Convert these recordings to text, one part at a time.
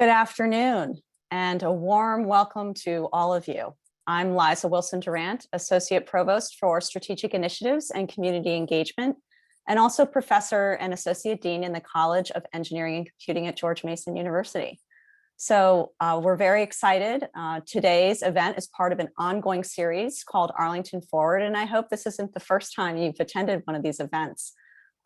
Good afternoon, and a warm welcome to all of you. I'm Liza Wilson-Durant, Associate Provost for Strategic Initiatives and Community Engagement, and also Professor and Associate Dean in the College of Engineering and Computing at George Mason University. So we're very excited. Today's event is part of an ongoing series called Arlington Forward, and I hope this isn't the first time you've attended one of these events.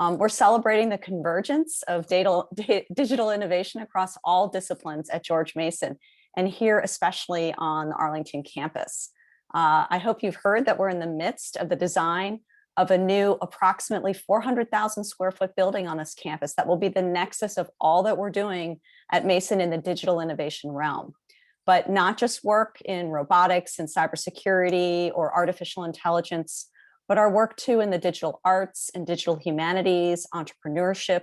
We're celebrating the convergence of digital innovation across all disciplines at George Mason, and here especially on the Arlington campus. I hope you've heard that we're in the midst of the design of a new approximately 400,000 square foot building on this campus that will be the nexus of all that we're doing at Mason in the digital innovation realm. But not just work in robotics and cybersecurity or artificial intelligence, but our work too in the digital arts and digital humanities, entrepreneurship,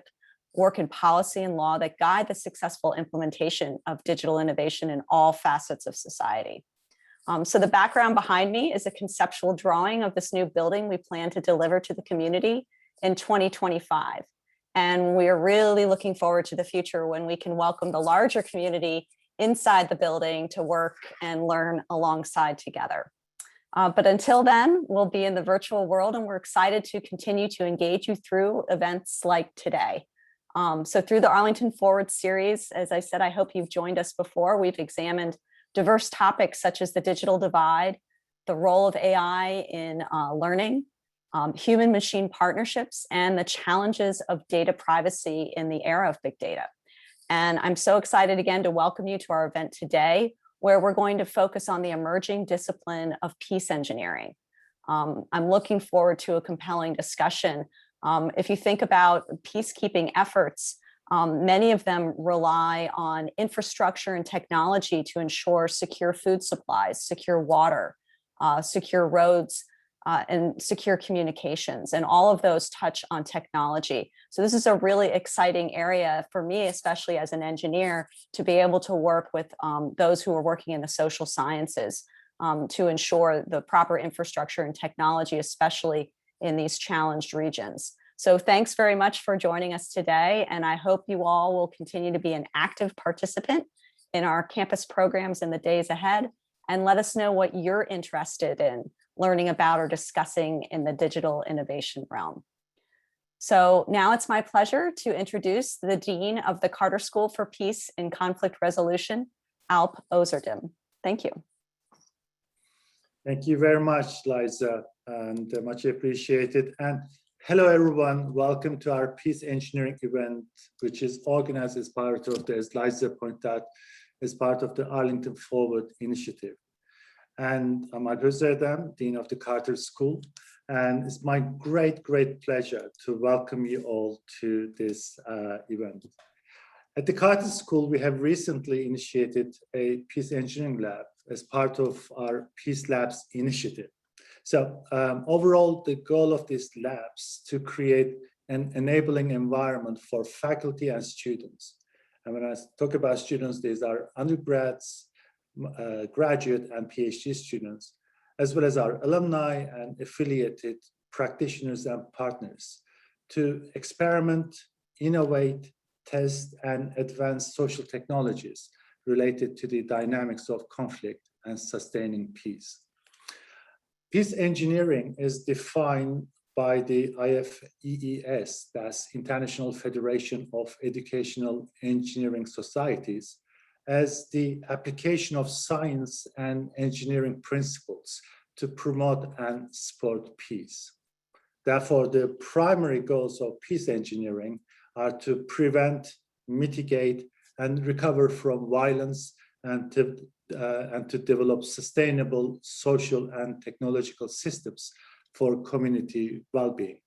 work in policy and law that guide the successful implementation of digital innovation in all facets of society. So the background behind me is a conceptual drawing of this new building we plan to deliver to the community in 2025. And we are really looking forward to the future when we can welcome the larger community inside the building to work and learn alongside together. But until then, we'll be in the virtual world, and we're excited to continue to engage you through events like today. So through the Arlington Forward series, as I said, I hope you've joined us before. We've examined diverse topics such as the digital divide, the role of AI in learning, human-machine partnerships, and the challenges of data privacy in the era of big data. And I'm so excited again to welcome you to our event today, where we're going to focus on the emerging discipline of peace engineering. I'm looking forward to a compelling discussion. If you think about peacekeeping efforts, many of them rely on infrastructure and technology to ensure secure food supplies, secure water, secure roads, and secure communications. And all of those touch on technology. So this is a really exciting area for me, especially as an engineer, to be able to work with those who are working in the social sciences to ensure the proper infrastructure and technology, especially in these challenged regions. So thanks very much for joining us today. And I hope you all will continue to be an active participant in our campus programs in the days ahead, and let us know what you're interested in learning about or discussing in the digital innovation realm. So now it's my pleasure to introduce the Dean of the Carter School for Peace and Conflict Resolution, Alp Özerdem. Thank you. Thank you very much, Liza, and much appreciated. And hello, everyone. Welcome to our Peace Engineering event, which is organized as part of the, as Liza pointed out, as part of the Arlington Forward initiative. And I'm Alp Özerdem, Dean of the Carter School, and it's my great pleasure to welcome you all to this event. At the Carter School, we have recently initiated a Peace Engineering Lab as part of our Peace Labs initiative. So overall, the goal of these labs to create an enabling environment for faculty and students. And when I talk about students, these are undergrads, graduate and PhD students, as well as our alumni and affiliated practitioners and partners, to experiment, innovate, test, and advance social technologies related to the dynamics of conflict and sustaining peace. Peace engineering is defined by the IFEES, that's International Federation of Educational Engineering Societies, as the application of science and engineering principles to promote and support peace. Therefore, the primary goals of peace engineering are to prevent, mitigate, and recover from violence, and to develop sustainable social and technological systems for community well-being.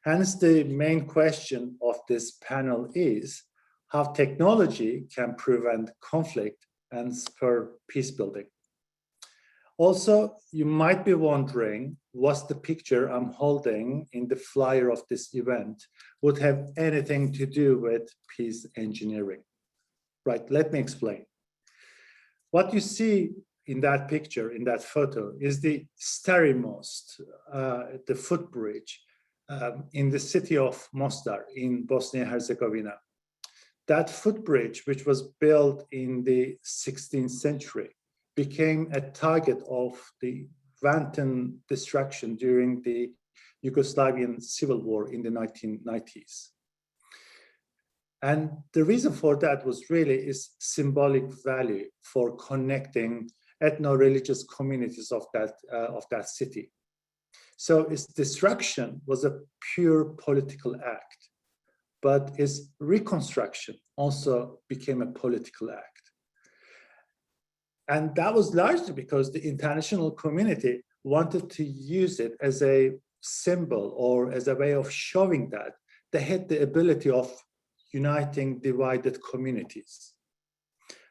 Hence, the main question of this panel is how technology can prevent conflict and spur peace building. Also, you might be wondering, what's the picture I'm holding in the flyer of this event would have anything to do with peace engineering? Right, let me explain. What you see in that picture, in that photo, is the Starry Most, the footbridge in the city of Mostar in Bosnia-Herzegovina. that footbridge, which was built in the 16th century, became a target of the wanton destruction during the Yugoslavian civil war in the 1990s. And the reason for that was really is symbolic value for connecting ethno-religious communities of that city. So its destruction was a pure political act, but its reconstruction also became a political act. And that was largely because the international community wanted to use it as a symbol or as a way of showing that they had the ability of uniting divided communities.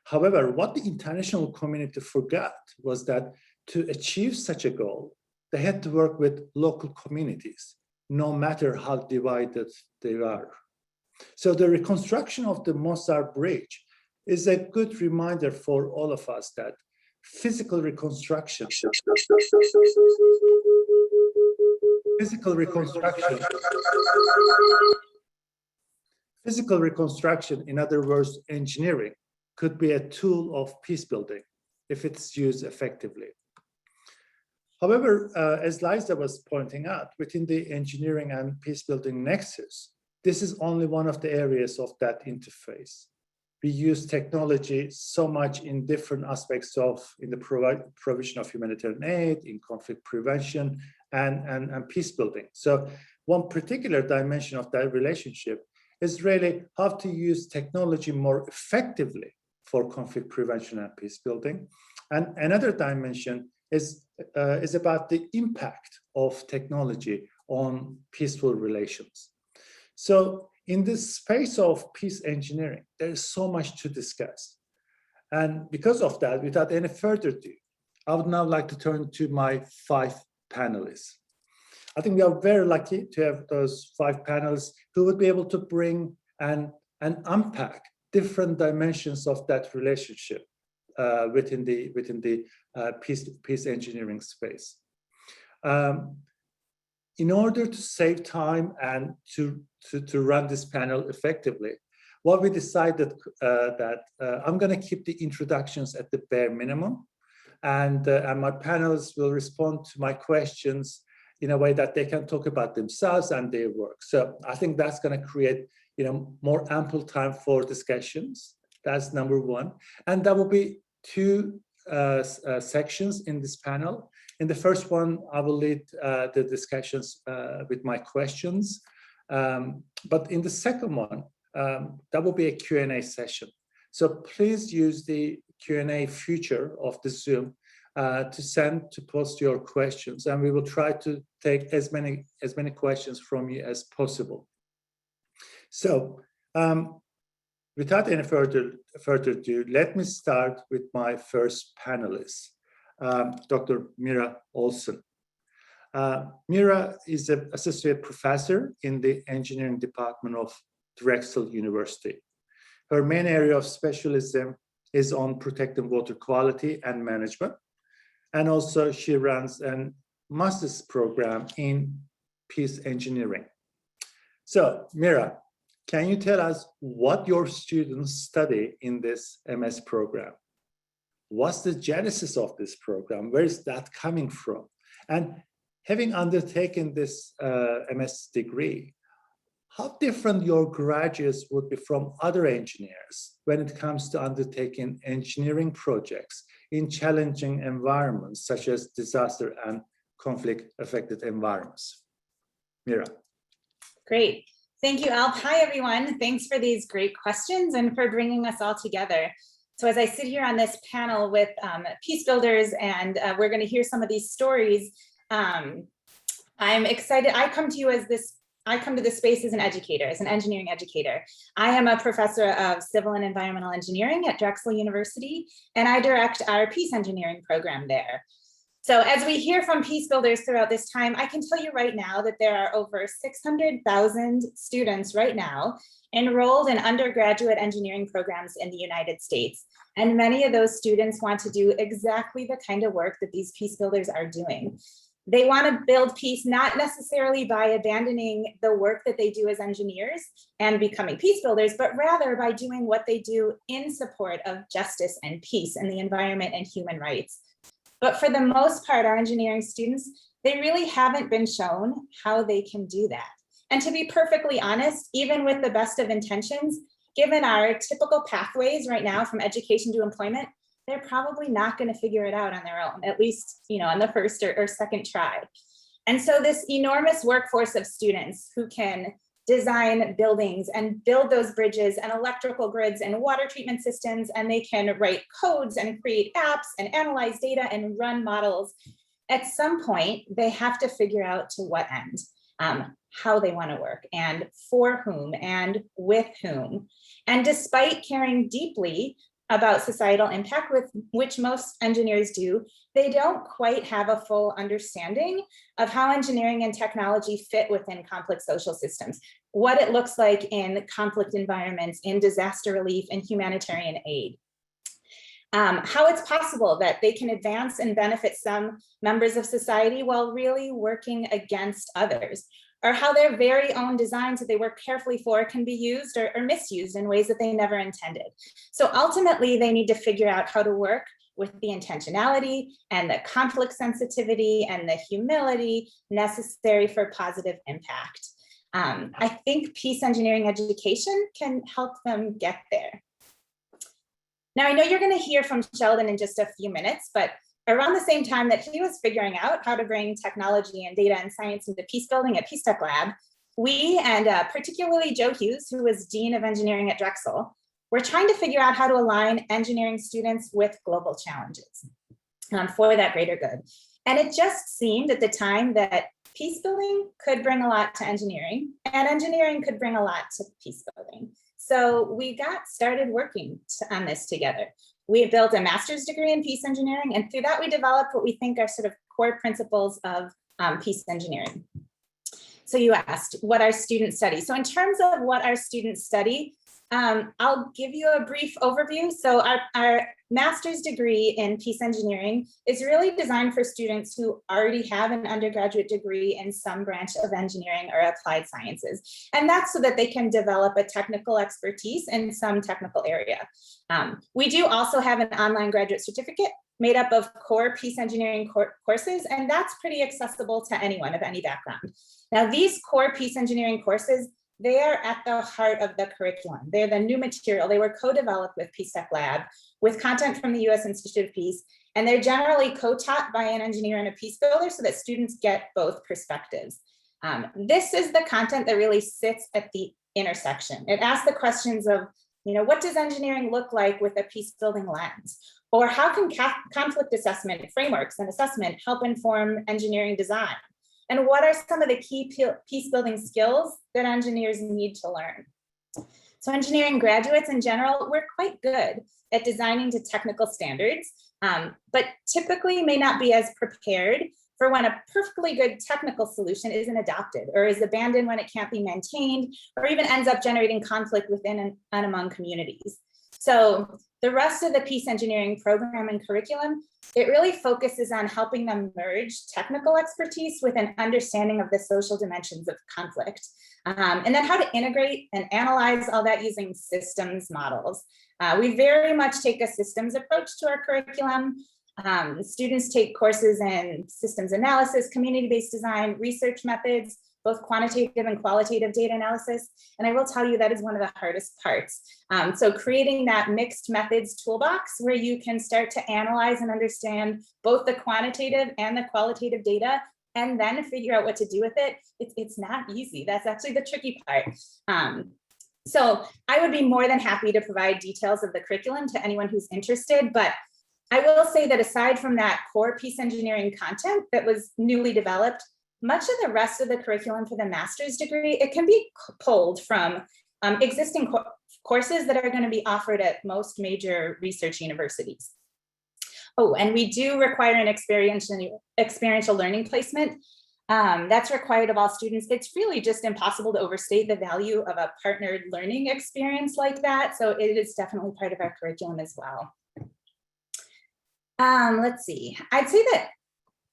However, what the international community forgot was that to achieve such a goal, they had to work with local communities, no matter how divided they are. So the reconstruction of the Mostar Bridge is a good reminder for all of us that physical reconstruction, in other words, engineering, could be a tool of peace building if it's used effectively. However, as Liza was pointing out, within the engineering and peace building nexus, this is only one of the areas of that interface. We use technology so much in different aspects in the provision of humanitarian aid, in conflict prevention, and peace building. So one particular dimension of that relationship is really how to use technology more effectively for conflict prevention and peace building. And another dimension is about the impact of technology on peaceful relations. So in this space of peace engineering, there is so much to discuss. And because of that, without any further ado, I would now like to turn to my 5 panelists. I think we are very lucky to have those 5 panelists who would be able to bring and unpack different dimensions of that relationship within the peace engineering space. In order to save time and to run this panel effectively, what we decided that I'm going to keep the introductions at the bare minimum, and my panelists will respond to my questions in a way that they can talk about themselves and their work. So I think that's going to create more ample time for discussions. That's number 1. And there will be 2 sections in this panel. In the first one, I will lead the discussions with my questions. But in the second one, that will be a Q&A session. So please use the Q&A feature of the Zoom to post your questions, and we will try to take as many questions from you as possible. So without any further ado, let me start with my first panelist, Dr. Mira Olsen. Mira is an associate professor in the engineering department of Drexel University. Her main area of specialism is on protecting water quality and management. And also she runs a master's program in peace engineering. So Mira, can you tell us what your students study in this MS program? What's the genesis of this program? Where is that coming from? And having undertaken this MS degree, how different your graduates would be from other engineers when it comes to undertaking engineering projects in challenging environments such as disaster and conflict-affected environments? Mira. Great. Thank you, Alp. Hi, everyone. Thanks for these great questions and for bringing us all together. So as I sit here on this panel with peace builders, and we're going to hear some of these stories, I'm excited. I come to this space as an educator, as an engineering educator. I am a professor of civil and environmental engineering at Drexel University, and I direct our peace engineering program there. So as we hear from peace builders throughout this time, I can tell you right now that there are over 600,000 students right now enrolled in undergraduate engineering programs in the United States. And many of those students want to do exactly the kind of work that these peace builders are doing. They want to build peace, not necessarily by abandoning the work that they do as engineers and becoming peace builders, but rather by doing what they do in support of justice and peace and the environment and human rights. But for the most part, our engineering students, they really haven't been shown how they can do that. And to be perfectly honest, even with the best of intentions, given our typical pathways right now from education to employment, they're probably not going to figure it out on their own, at least, on the first or second try. And so this enormous workforce of students who can design buildings and build those bridges and electrical grids and water treatment systems, and they can write codes and create apps and analyze data and run models. At some point, they have to figure out to what end, how they want to work and for whom and with whom. And despite caring deeply about societal impact, with which most engineers do, they don't quite have a full understanding of how engineering and technology fit within complex social systems, what it looks like in conflict environments, in disaster relief and humanitarian aid. How it's possible that they can advance and benefit some members of society while really working against others, or how their very own designs that they work carefully for can be used or misused in ways that they never intended. So ultimately, they need to figure out how to work with the intentionality and the conflict sensitivity and the humility necessary for positive impact. I think peace engineering education can help them get there. Now, I know you're going to hear from Sheldon in just a few minutes, but around the same time that he was figuring out how to bring technology and data and science into peace building at Peace Tech Lab, we, and particularly Joe Hughes, who was Dean of Engineering at Drexel, were trying to figure out how to align engineering students with global challenges for that greater good. And it just seemed at the time that peace building could bring a lot to engineering, and engineering could bring a lot to peace building. So we got started working on this together. We built a master's degree in peace engineering, and through that we developed what we think are sort of core principles of peace engineering. So you asked what our students study. So in terms of what our students study, I'll give you a brief overview. So our master's degree in peace engineering is really designed for students who already have an undergraduate degree in some branch of engineering or applied sciences. And that's so that they can develop a technical expertise in some technical area. We do also have an online graduate certificate made up of core peace engineering courses, and that's pretty accessible to anyone of any background. Now, these core peace engineering courses, they are at the heart of the curriculum. They're the new material. They were co-developed with Peace Tech Lab with content from the U.S. Institute of Peace, and they're generally co-taught by an engineer and a peace builder so that students get both perspectives. This is the content that really sits at the intersection. It asks the questions of, what does engineering look like with a peace building lens? Or how can conflict assessment frameworks and assessment help inform engineering design? And what are some of the key peace building skills that engineers need to learn? So engineering graduates in general, we're quite good at designing to technical standards, but typically may not be as prepared for when a perfectly good technical solution isn't adopted or is abandoned when it can't be maintained, or even ends up generating conflict within and among communities. So the rest of the peace engineering program and curriculum, it really focuses on helping them merge technical expertise with an understanding of the social dimensions of conflict, and then how to integrate and analyze all that using systems models. We very much take a systems approach to our curriculum. Students take courses in systems analysis, community-based design, research methods, both quantitative and qualitative data analysis. And I will tell you that is one of the hardest parts. So creating that mixed methods toolbox where you can start to analyze and understand both the quantitative and the qualitative data, and then figure out what to do with it, it's not easy. That's actually the tricky part. So I would be more than happy to provide details of the curriculum to anyone who's interested, but I will say that aside from that core peace engineering content that was newly developed, much of the rest of the curriculum for the master's degree, it can be pulled from existing courses that are going to be offered at most major research universities. Oh, and we do require an experiential learning placement. That's required of all students. It's really just impossible to overstate the value of a partnered learning experience like that. So it is definitely part of our curriculum as well. Let's see, I'd say that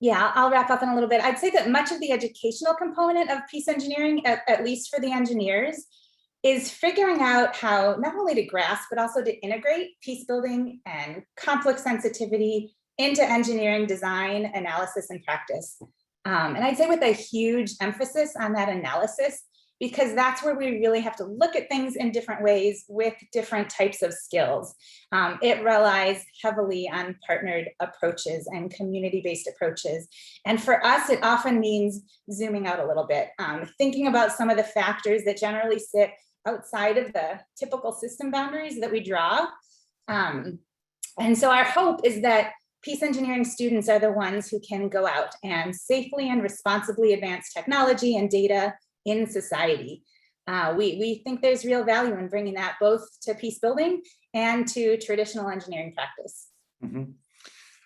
Yeah, I'll wrap up in a little bit. I'd say that much of the educational component of peace engineering, at least for the engineers, is figuring out how not only to grasp, but also to integrate peace building and conflict sensitivity into engineering design, analysis, and practice. And I'd say with a huge emphasis on that analysis, because that's where we really have to look at things in different ways with different types of skills. It relies heavily on partnered approaches and community-based approaches. And for us, it often means zooming out a little bit, thinking about some of the factors that generally sit outside of the typical system boundaries that we draw. And so our hope is that peace engineering students are the ones who can go out and safely and responsibly advance technology and data in society. We think there's real value in bringing that both to peace building and to traditional engineering practice. Mm-hmm.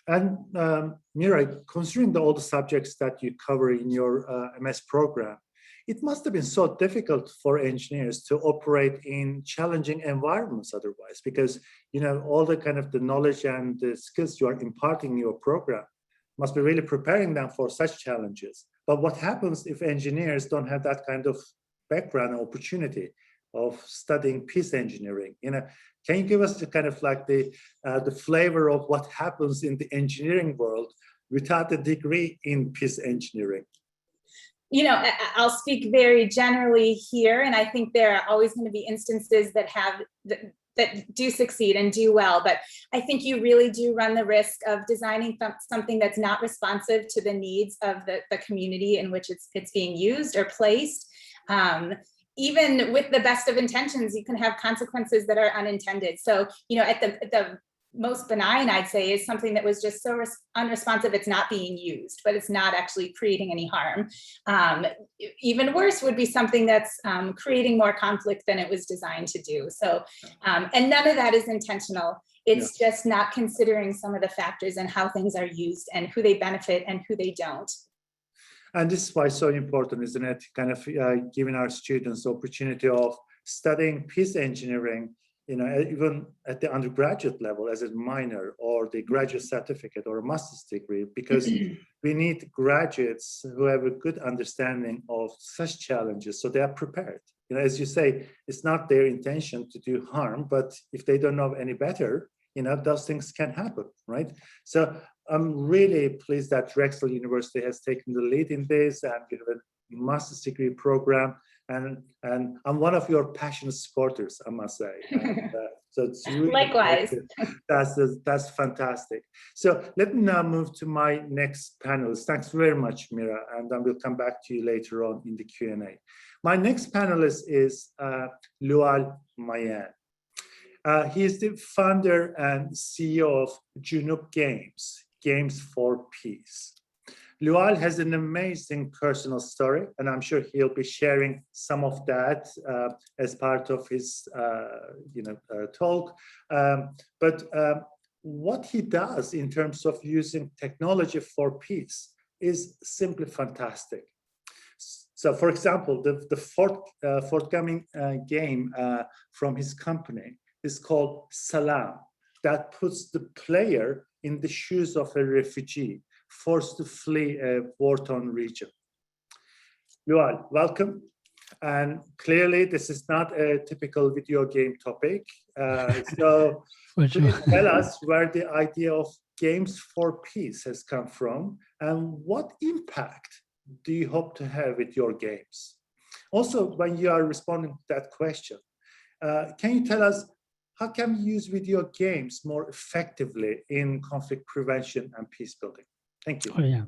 And Mira, considering all the subjects that you cover in your MS program, it must have been so difficult for engineers to operate in challenging environments otherwise, because all the kind of the knowledge and the skills you are imparting in your program must be really preparing them for such challenges. But what happens if engineers don't have that kind of background and opportunity of studying peace engineering? Can you give us the kind of like the flavor of what happens in the engineering world without a degree in peace engineering? I'll speak very generally here, and I think there are always going to be instances that do succeed and do well, but I think you really do run the risk of designing something that's not responsive to the needs of the community in which it's being used or placed. Even with the best of intentions, you can have consequences that are unintended. So, at the most benign, I'd say, is something that was just so unresponsive, it's not being used, but it's not actually creating any harm. Even worse would be something that's creating more conflict than it was designed to do. So, and none of that is intentional. It's just not considering some of the factors and how things are used and who they benefit and who they don't. And this is why it's so important, isn't it? Kind of giving our students the opportunity of studying peace engineering, even at the undergraduate level as a minor or the graduate certificate or a master's degree, because we need graduates who have a good understanding of such challenges so they are prepared. As you say, it's not their intention to do harm, but if they don't know any better, those things can happen, right? So I'm really pleased that Drexel University has taken the lead in this, and we have a master's degree program. And I'm one of your passionate supporters, I must say. And, so it's really likewise. That's fantastic. So let me now move to my next panelist. Thanks very much, Mira, and I will come back to you later on in the Q&A. My next panelist is Lual Mayen. He is the founder and CEO of Junub Games for Peace. Lual has an amazing personal story, and I'm sure he'll be sharing some of that as part of his talk. But what he does in terms of using technology for peace is simply fantastic. So, for example, the forthcoming game from his company is called Salam, that puts the player in the shoes of a refugee forced to flee a war-torn region. Lual, welcome. And clearly, this is not a typical video game topic. So please tell us where the idea of Games for Peace has come from, and what impact do you hope to have with your games? Also, when you are responding to that question, can you tell us how can we use video games more effectively in conflict prevention and peace building? Thank you. Oh, yeah.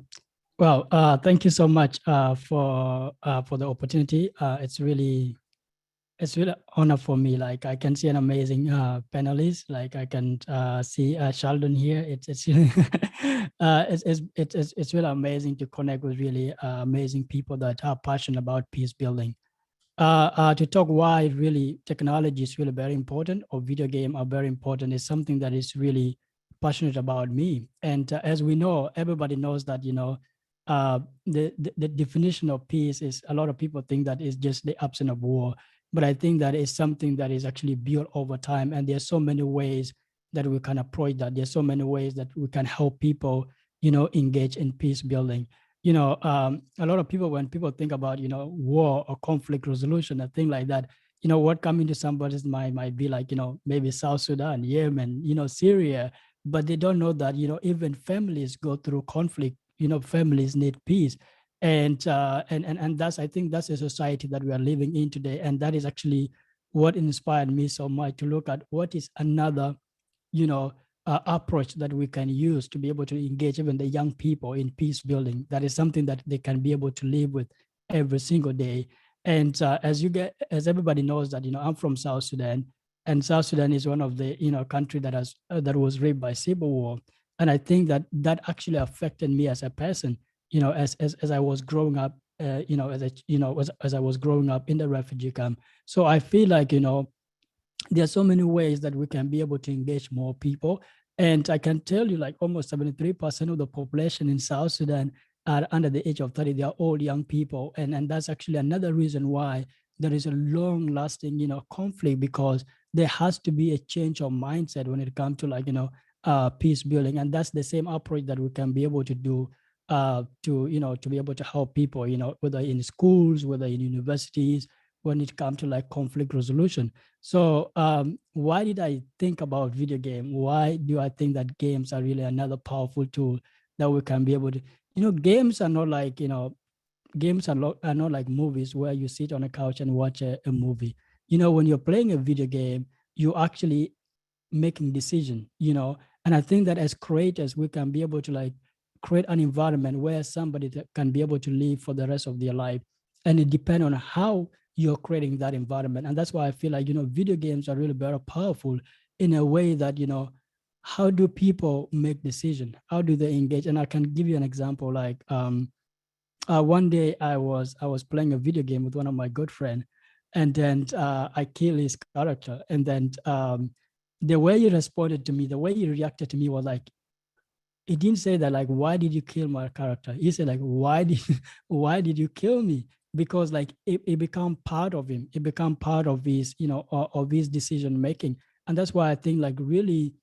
Well, thank you so much for the opportunity. It's really an honor for me. Like, I can see an amazing panelist. Like, I can see Sheldon here. It's really it's really amazing to connect with really amazing people that are passionate about peace building. To talk why really technology is really very important, or video game are very important, is something that is really passionate about me. And as we know, everybody knows that, the definition of peace is, a lot of people think that is just the absence of war. But I think that is something that is actually built over time. And there's so many ways that we can approach that. There's so many ways that we can help people engage in peace building. A lot of people, when people think about, war or conflict resolution, a thing like that, what come into somebody's mind might be like, maybe South Sudan, Yemen, Syria, but they don't know that, even families go through conflict, families need peace. And that's, I think that's a society that we are living in today. And that is actually what inspired me so much to look at what is another, approach that we can use to be able to engage even the young people in peace building. That is something that they can be able to live with every single day. And as everybody knows that, I'm from South Sudan, and South Sudan is one of the, country that has that was raped by civil war. And I think that that actually affected me as a person, as I was growing up, as I was growing up in the refugee camp. So I feel like, there are so many ways that we can be able to engage more people. And I can tell you, like, almost 73% of the population in South Sudan are under the age of 30. They are all young people. And that's actually another reason why there is a long lasting, conflict, because there has to be a change of mindset when it comes to, like, peace building. And that's the same approach that we can be able to do to be able to help people, whether in schools, whether in universities, when it comes to like conflict resolution. So why did I think about video game? Why do I think that games are really another powerful tool that we can be able to, games are not like, games are not like movies where you sit on a couch and watch a movie. When you're playing a video game, you're actually making decision, and I think that as creators, we can be able to like create an environment where somebody can be able to live for the rest of their life. And it depends on how you're creating that environment. And that's why I feel like, video games are really very powerful in a way that, how do people make decisions? How do they engage? And I can give you an example. Like one day I was playing a video game with one of my good friends, and then I killed his character. And then the way he responded to me, the way he reacted to me was like, he didn't say that like, why did you kill my character? He said like, why did you kill me? Because like it become part of him. It become part of his, of his decision making. And that's why I think like really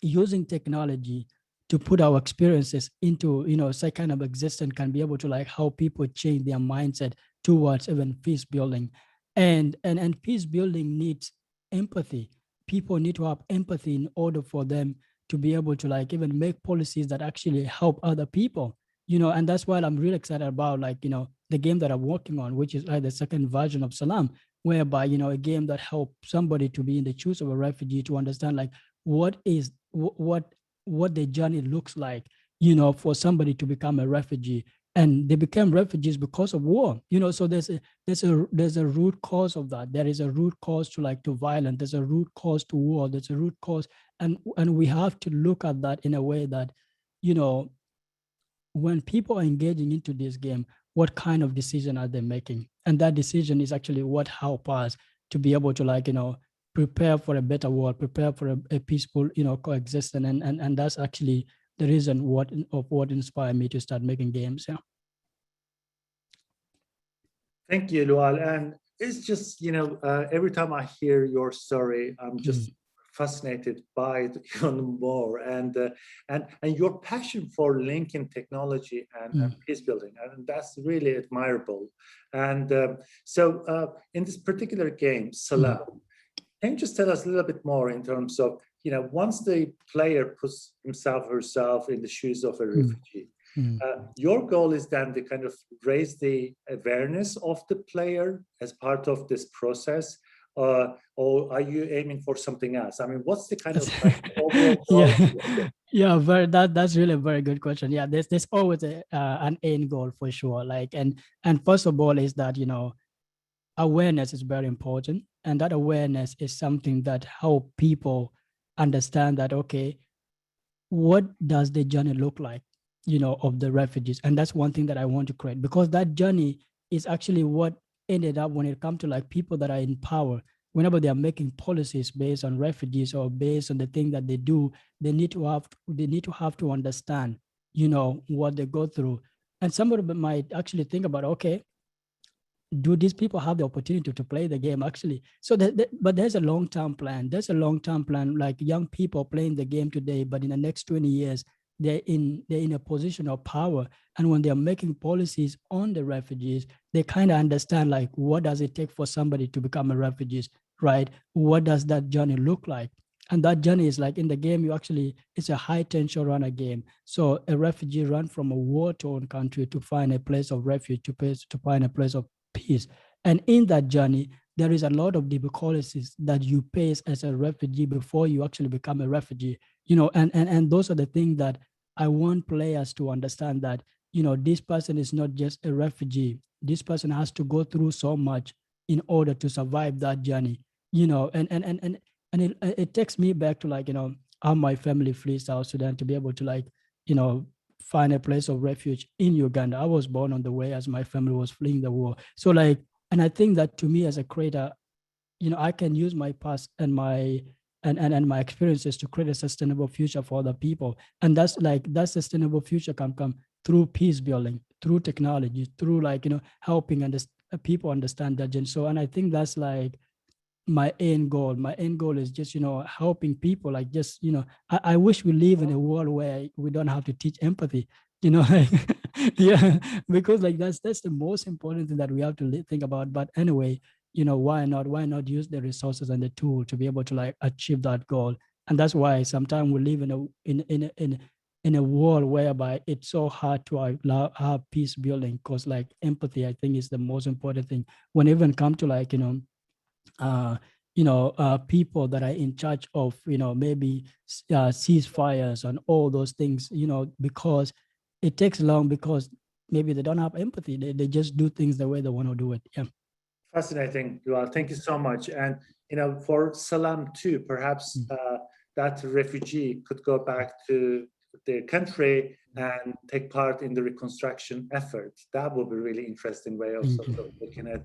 using technology to put our experiences into, some kind of existence can be able to like help people change their mindset towards even peace building. And peace building needs empathy. People need to have empathy in order for them to be able to like even make policies that actually help other people, and that's why I'm really excited about like, the game that I'm working on, which is like the second version of Salam, whereby, a game that helps somebody to be in the shoes of a refugee to understand like what the journey looks like, for somebody to become a refugee. And they became refugees because of war, so there's a root cause of that. There is a root cause to violence. There's a root cause to war. There's a root cause. And we have to look at that in a way that, when people are engaging into this game, what kind of decision are they making? And that decision is actually what help us to be able to like, prepare for a better world, prepare for a peaceful, coexistence. And that's actually the reason what inspired me to start making games. Yeah. Thank you, Lual. And it's just, every time I hear your story, I'm just fascinated by it even more. And your passion for linking technology and peace building, and that's really admirable. And so in this particular game, Salam, can you just tell us a little bit more in terms of, once the player puts himself or herself in the shoes of a refugee, your goal is then to kind of raise the awareness of the player as part of this process, or are you aiming for something else? I mean, what's the kind of overall goal? That's really a very good question. Yeah, there's always an end goal for sure. Like, and first of all is that, awareness is very important. And that awareness is something that help people understand that, okay, what does the journey look like, of the refugees? And that's one thing that I want to create, because that journey is actually what ended up when it comes to like people that are in power. Whenever they are making policies based on refugees or based on the thing that they do, they need to have to understand, what they go through. And somebody might actually think about, okay, do these people have the opportunity to play the game actually? So but there's a long-term plan. There's a long-term plan, like young people playing the game today, but in the next 20 years, they're in a position of power. And when they're making policies on the refugees, they kind of understand like, what does it take for somebody to become a refugee, right? What does that journey look like? And that journey is like in the game, it's a high tension runner game. So a refugee run from a war-torn country to find a place of refuge, to find a place of peace. And in that journey, there is a lot of difficulties that you face as a refugee before you actually become a refugee, and those are the things that I want players to understand, that, this person is not just a refugee. This person has to go through so much in order to survive that journey, and it takes me back to like, how my family flees South Sudan to be able to like, find a place of refuge in Uganda. I was born on the way as my family was fleeing the war. So like, and I think that to me as a creator, I can use my past and my my experiences to create a sustainable future for other people. And that's like, that sustainable future can come through peace building, through technology, through like, helping people understand that. And so, and I think that's like my end goal. My end goal is just, helping people, like just, I wish we live in a world where we don't have to teach empathy, like, yeah, because like that's the most important thing that we have to think about. But anyway, why not use the resources and the tool to be able to like achieve that goal? And that's why sometimes we live in a world whereby it's so hard to have peace building, because like empathy, I think, is the most important thing when even come to like, people that are in charge of, maybe ceasefires and all those things, because it takes long, because maybe they don't have empathy. They just do things the way they want to do it. Yeah. Fascinating, Yuval. Thank you so much. And for Salam too, perhaps that refugee could go back to their country and take part in the reconstruction effort. That would be a really interesting way of sort of looking at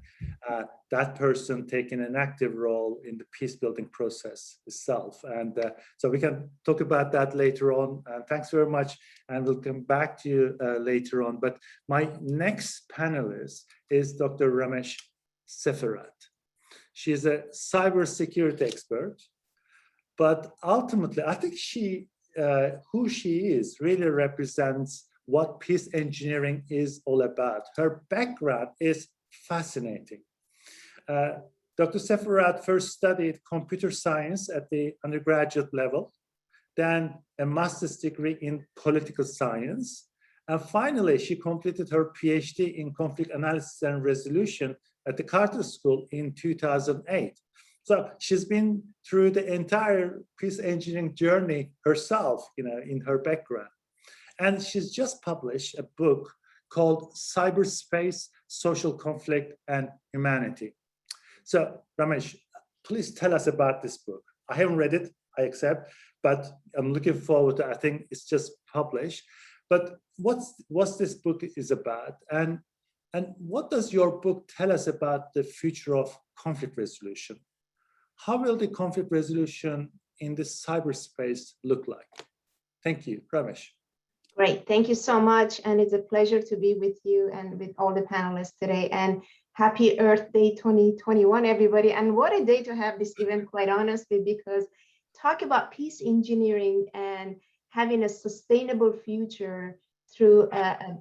that person taking an active role in the peace building process itself. And so we can talk about that later on. Thanks very much. And we'll come back to you later on. But my next panelist is Dr. Ramesh Seferat. She is a cybersecurity expert, but ultimately, I think who she is really represents what peace engineering is all about. Her background is fascinating. Dr. Seferat first studied computer science at the undergraduate level, then a master's degree in political science, and finally, she completed her PhD in conflict analysis and resolution at the Carter School in 2008. So she's been through the entire peace engineering journey herself, in her background. And she's just published a book called Cyberspace, Social Conflict, and Humanity. So Ramesh, please tell us about this book. I haven't read it, I accept, but I'm looking forward to, I think it's just published. But what's this book is about? And what does your book tell us about the future of conflict resolution? How will the conflict resolution in this cyberspace look like? Thank you, Ramesh. Great, thank you so much. And it's a pleasure to be with you and with all the panelists today. And happy Earth Day 2021, everybody. And what a day to have this event, quite honestly, because talk about peace engineering and having a sustainable future through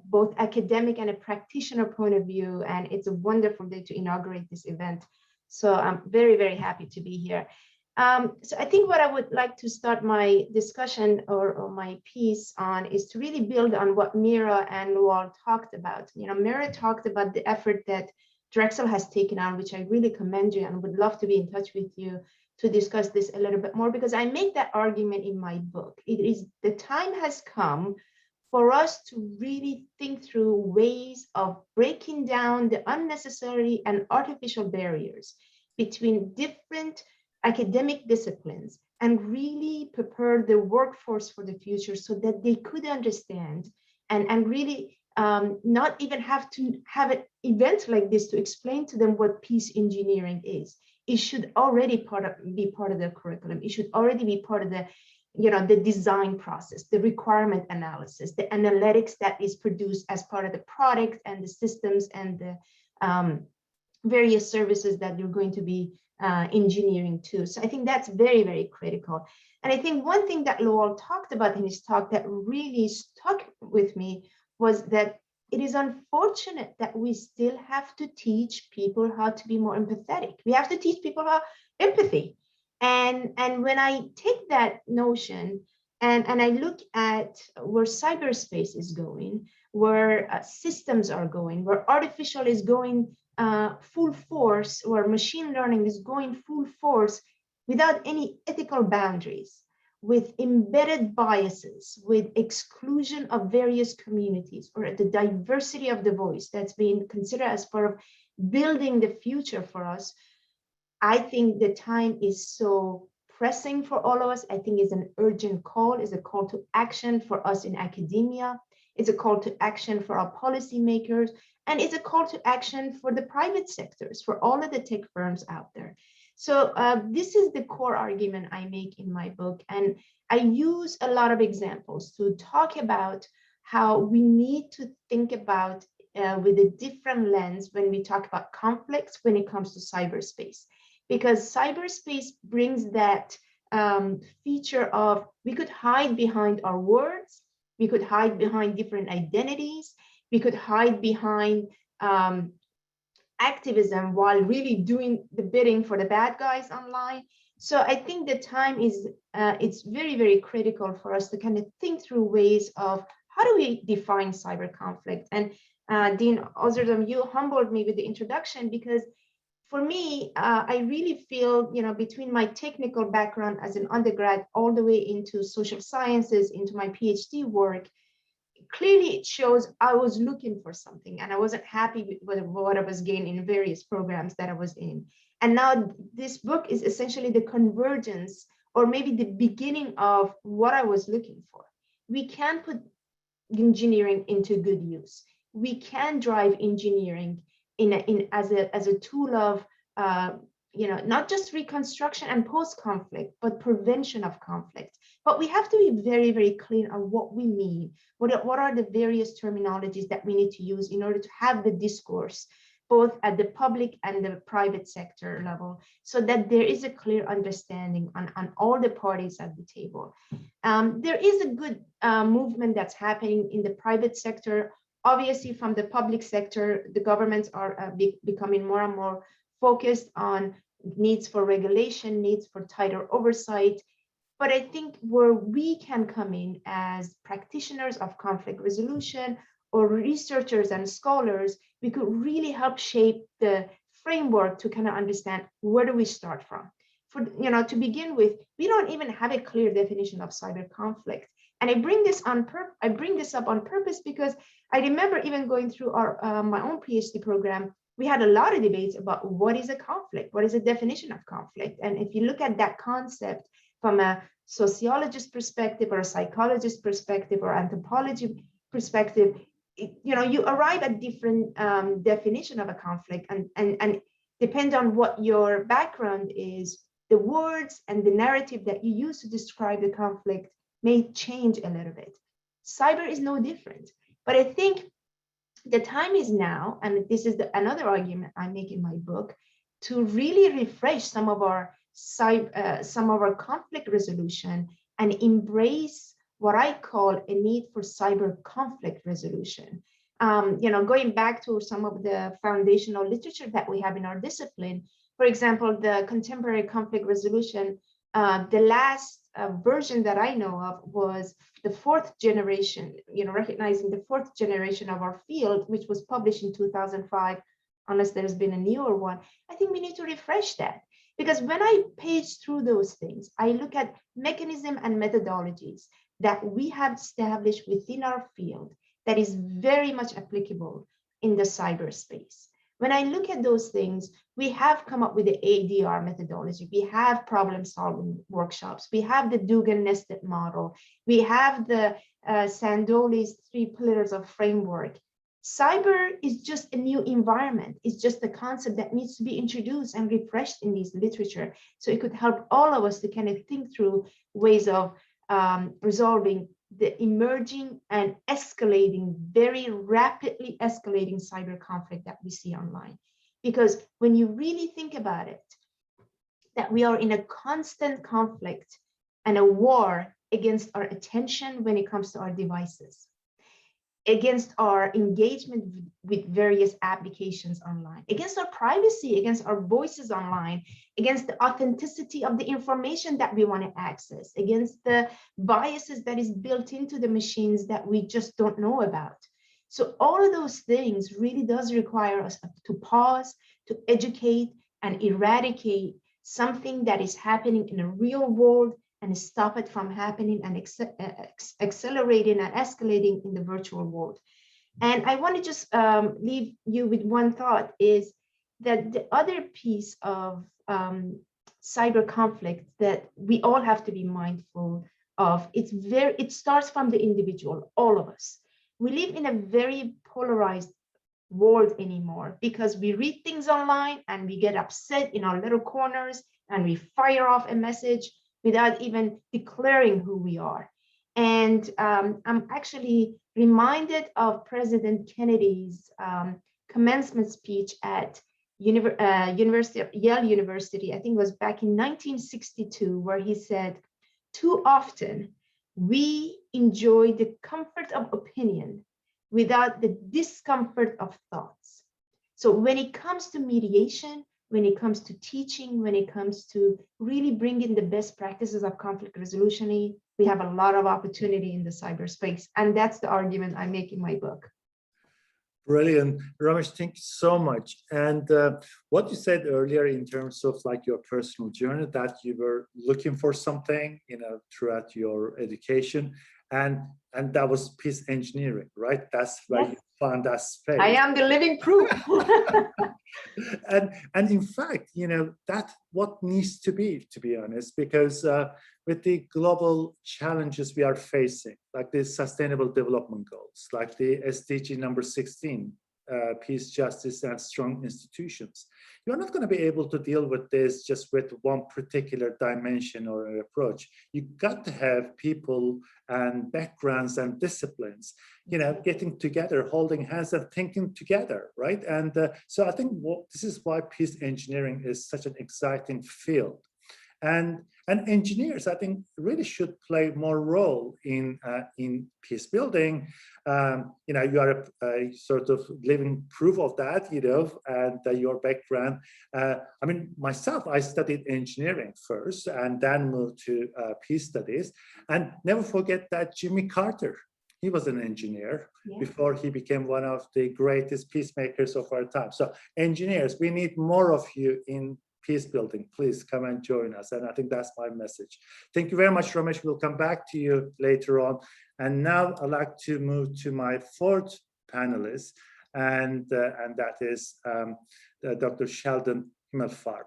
both academic and a practitioner point of view. And it's a wonderful day to inaugurate this event. So I'm very, very happy to be here. So I think what I would like to start my discussion or my piece on is to really build on what Mira and Lual talked about. Mira talked about the effort that Drexel has taken on, which I really commend you and would love to be in touch with you to discuss this a little bit more, because I make that argument in my book. It is the time has come for us to really think through ways of breaking down the unnecessary and artificial barriers between different academic disciplines and really prepare the workforce for the future so that they could understand and really not even have to have an event like this to explain to them what peace engineering is. It should already be part of the curriculum. It should already be part of the the design process, the requirement analysis, the analytics that is produced as part of the product and the systems and various services that you're going to be engineering to. So I think that's very, very critical. And I think one thing that Lowell talked about in his talk that really stuck with me was that it is unfortunate that we still have to teach people how to be more empathetic. We have to teach people how empathy. And when I take that notion and I look at where cyberspace is going, where systems are going, where artificial is going full force, where machine learning is going full force without any ethical boundaries, with embedded biases, with exclusion of various communities, or the diversity of the voice that's being considered as part of building the future for us, I think the time is so pressing for all of us. I think it's an urgent call, it's a call to action for us in academia, it's a call to action for our policymakers, and it's a call to action for the private sectors, for all of the tech firms out there. So this is the core argument I make in my book. And I use a lot of examples to talk about how we need to think about with a different lens when we talk about conflicts when it comes to cyberspace. Because cyberspace brings that feature of we could hide behind our words, we could hide behind different identities, we could hide behind activism while really doing the bidding for the bad guys online. So I think the time is, it's very, very critical for us to kind of think through ways of how do we define cyber conflict. And Dean Özerdem, you humbled me with the introduction, because for me, I really feel, you know, between my technical background as an undergrad all the way into social sciences, into my PhD work, clearly it shows I was looking for something and I wasn't happy with what I was getting in various programs that I was in. And now this book is essentially the convergence, or maybe the beginning of what I was looking for. We can put engineering into good use. We can drive engineering as a tool of you know, not just reconstruction and post-conflict, but prevention of conflict. But we have to be very, very clear on what we mean. What are the various terminologies that we need to use in order to have the discourse, both at the public and the private sector level, so that there is a clear understanding on all the parties at the table. There is a good movement that's happening in the private sector. Obviously, from the public sector, the governments are becoming more and more focused on needs for regulation, needs for tighter oversight. But I think where we can come in as practitioners of conflict resolution or researchers and scholars, we could really help shape the framework to kind of understand where do we start from. For, you know, to begin with, we don't even have a clear definition of cyber conflict. And I bring this up on purpose because I remember even going through our my own PhD program, we had a lot of debates about what is a conflict, what is the definition of conflict. And if you look at that concept from a sociologist perspective or a psychologist perspective or anthropology perspective, you know, you arrive at different definition of a conflict, and depend on what your background is, the words and the narrative that you use to describe the conflict may change a little bit. Cyber is no different, but I think the time is now, and this is another argument I make in my book, to really refresh some of our conflict resolution and embrace what I call a need for cyber conflict resolution. You know, going back to some of the foundational literature that we have in our discipline, for example, the contemporary conflict resolution, the last version that I know of was the 4th generation, you know, recognizing the 4th generation of our field, which was published in 2005, unless there's been a newer one. I think we need to refresh that, because when I page through those things, I look at mechanism and methodologies that we have established within our field that is very much applicable in the cyberspace. When I look at those things, we have come up with the ADR methodology. We have problem-solving workshops. We have the Dugan nested model. We have the Sandoli's 3 pillars of framework. Cyber is just a new environment. It's just a concept that needs to be introduced and refreshed in this literature. So it could help all of us to kind of think through ways of resolving the emerging and escalating, very rapidly escalating cyber conflict that we see online. Because when you really think about it, that we are in a constant conflict and a war against our attention when it comes to our devices, against our engagement with various applications online, against our privacy, against our voices online, against the authenticity of the information that we want to access, against the biases that is built into the machines that we just don't know about. So all of those things really does require us to pause, to educate and eradicate something that is happening in a real world and stop it from happening and accelerating and escalating in the virtual world. And I want to just leave you with one thought, is that the other piece of cyber conflict that we all have to be mindful of, it starts from the individual, all of us. We live in a very polarized world anymore, because we read things online and we get upset in our little corners and we fire off a message without even declaring who we are. And I'm actually reminded of President Kennedy's commencement speech at Yale University, I think it was back in 1962, where he said, "Too often we enjoy the comfort of opinion without the discomfort of thoughts." So when it comes to mediation, when it comes to teaching, when it comes to really bringing the best practices of conflict resolution, we have a lot of opportunity in the cyberspace. And that's the argument I make in my book. Brilliant. Ramesh, thank you so much. And what you said earlier in terms of like your personal journey, that you were looking for something, throughout your education, and that was peace engineering, right? That's where you found that space. I am the living proof. and in fact, that's what needs to be honest, because with the global challenges we are facing, like the Sustainable Development Goals, like the SDG number 16, peace, justice, and strong institutions, you're not going to be able to deal with this just with one particular dimension or an approach. You've got to have people and backgrounds and disciplines, getting together, holding hands and thinking together, right? And so I think this is why peace engineering is such an exciting field. And engineers, I think, really should play more role in peace building. You are a sort of living proof of that, and your background. I mean, myself, I studied engineering first and then moved to peace studies. And never forget that Jimmy Carter, he was an engineer before he became one of the greatest peacemakers of our time. So engineers, we need more of you in peace building. Please come and join us. And I think that's my message. Thank you very much, Ramesh. We'll come back to you later on. And now I'd like to move to my fourth panelist, and that is Dr. Sheldon Himmelfarb.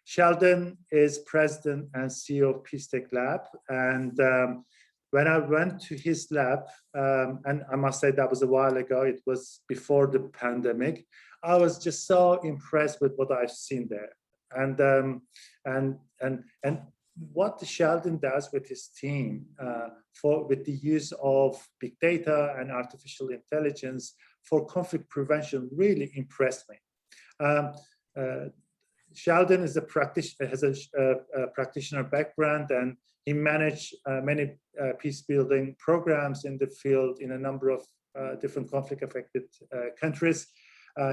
Sheldon is president and CEO of Peace Tech Lab. And when I went to his lab, and I must say that was a while ago, it was before the pandemic, I was just so impressed with what I've seen there. And what Sheldon does with his team with the use of big data and artificial intelligence for conflict prevention really impressed me. Sheldon is has a practitioner background, and he managed many peace building programs in the field in a number of different conflict affected countries.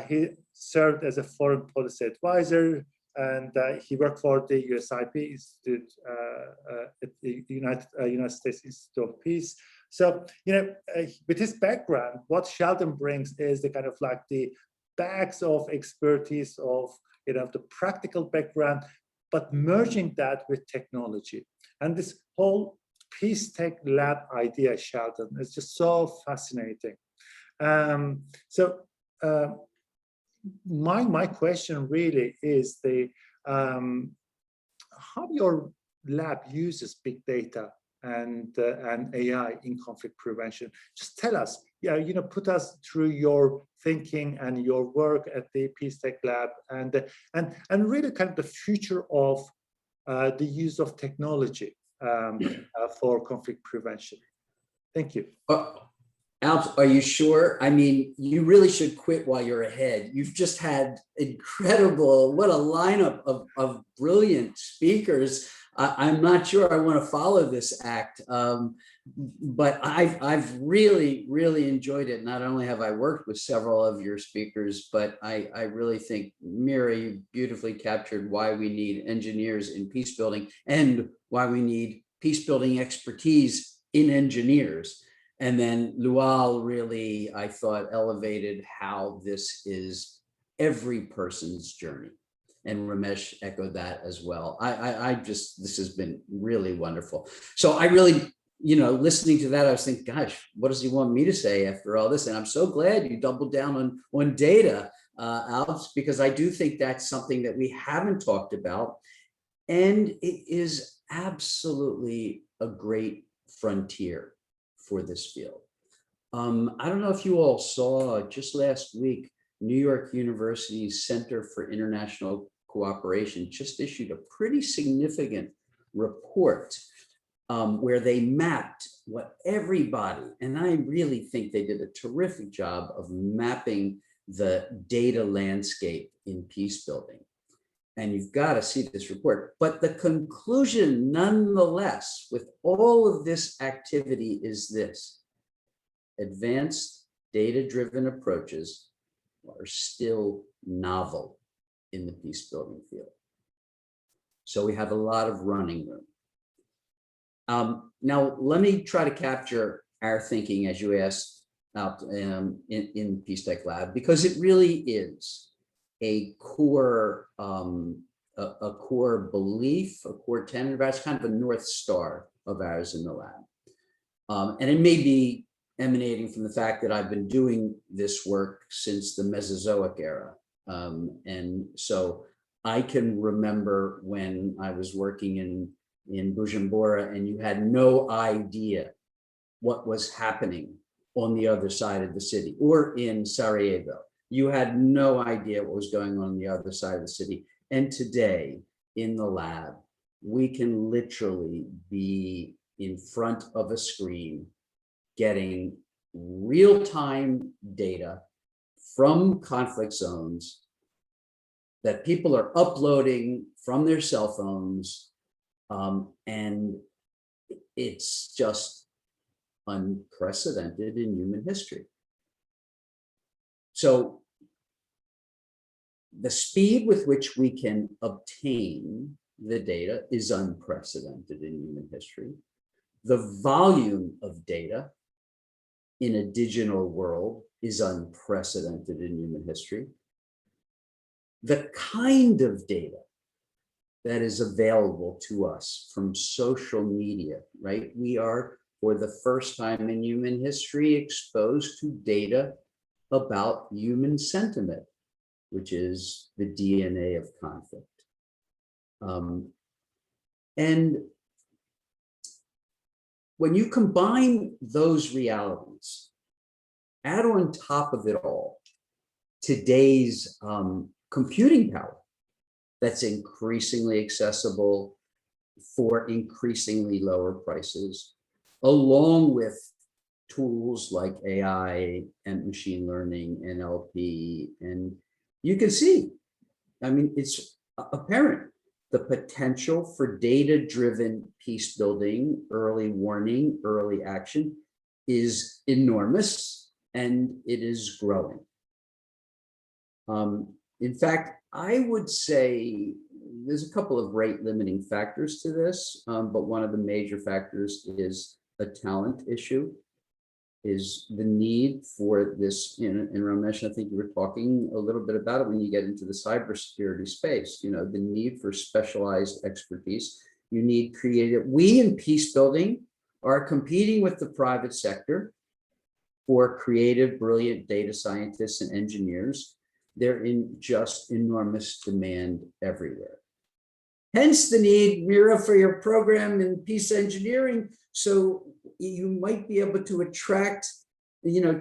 He served as a foreign policy advisor, and he worked for the USIP Institute at the United States Institute of Peace. So, with his background, what Sheldon brings is the kind of like the bags of expertise of, the practical background, but merging that with technology. And this whole Peace Tech Lab idea, Sheldon, is just so fascinating. My question really is how your lab uses big data and AI in conflict prevention. Just tell us, put us through your thinking and your work at the Peace Tech Lab, and really kind of the future of the use of technology for conflict prevention. Thank you. Alps, are you sure? I mean, you really should quit while you're ahead. You've just had incredible, what a lineup of brilliant speakers. I'm not sure I want to follow this act, but I've really, really enjoyed it. Not only have I worked with several of your speakers, but I really think, Mira, you beautifully captured why we need engineers in peace building and why we need peace building expertise in engineers. And then Lual really, I thought, elevated how this is every person's journey. And Ramesh echoed that as well. This has been really wonderful. So I really, listening to that, I was thinking, gosh, what does he want me to say after all this? And I'm so glad you doubled down on data, Alps, because I do think that's something that we haven't talked about. And it is absolutely a great frontier for this field. I don't know if you all saw just last week, New York University's Center for International Cooperation just issued a pretty significant report where they mapped what everybody, and I really think they did a terrific job of mapping the data landscape in peace building. And you've got to see this report. But the conclusion, nonetheless, with all of this activity is this: advanced data-driven approaches are still novel in the peace building field. So we have a lot of running room. Now, let me try to capture our thinking, as you asked, out in Peace Tech Lab, because it really is a core belief, a core tenet of ours, kind of a North Star of ours in the lab. And it may be emanating from the fact that I've been doing this work since the Mesozoic era. And so I can remember when I was working in Bujumbura and you had no idea what was happening on the other side of the city, or in Sarajevo. You had no idea what was going on the other side of the city. And today in the lab, we can literally be in front of a screen getting real-time data from conflict zones that people are uploading from their cell phones. And it's just unprecedented in human history. So the speed with which we can obtain the data is unprecedented in human history. The volume of data in a digital world is unprecedented in human history. The kind of data that is available to us from social media, right? We are, for the first time in human history, exposed to data about human sentiment, which is the DNA of conflict. And when you combine those realities, add on top of it all today's computing power that's increasingly accessible for increasingly lower prices, along with tools like AI and machine learning, NLP, and you can see, I mean, it's apparent, the potential for data-driven peace building, early warning, early action is enormous, and it is growing. In fact, I would say there's a couple of rate limiting factors to this, but one of the major factors is a talent issue, is the need for this, and Ramesh, I think you were talking a little bit about it when you get into the cybersecurity space, the need for specialized expertise. You need creative, we in peace building are competing with the private sector for creative, brilliant data scientists and engineers. They're in just enormous demand everywhere. Hence the need, Mira, for your program in peace engineering, so you might be able to attract,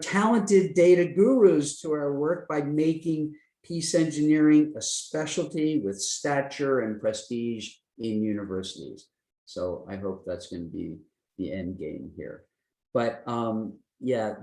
talented data gurus to our work by making peace engineering a specialty with stature and prestige in universities. So I hope that's going to be the end game here. But Yeah,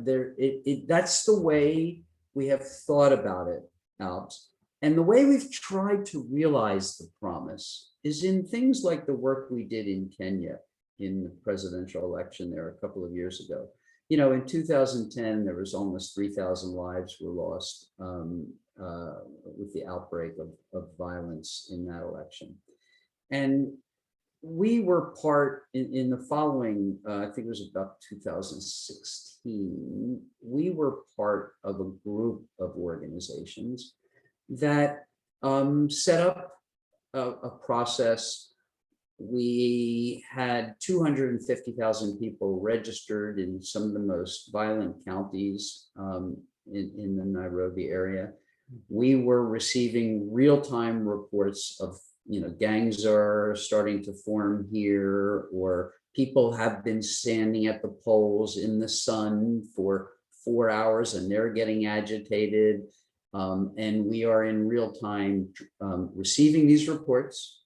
that's the way we have thought about it, Alps. And the way we've tried to realize the promise is in things like the work we did in Kenya in the presidential election there a couple of years ago. You know, in 2010, there was almost 3,000 lives were lost with the outbreak of violence in that election. And we were part in the following, I think it was about 2016, we were part of a group of organizations that set up a process. We had 250,000 people registered in some of the most violent counties in the Nairobi area. We were receiving real-time reports of, you know, gangs are starting to form here, or people have been standing at the polls in the sun for 4 hours and they're getting agitated. And we are in real time receiving these reports,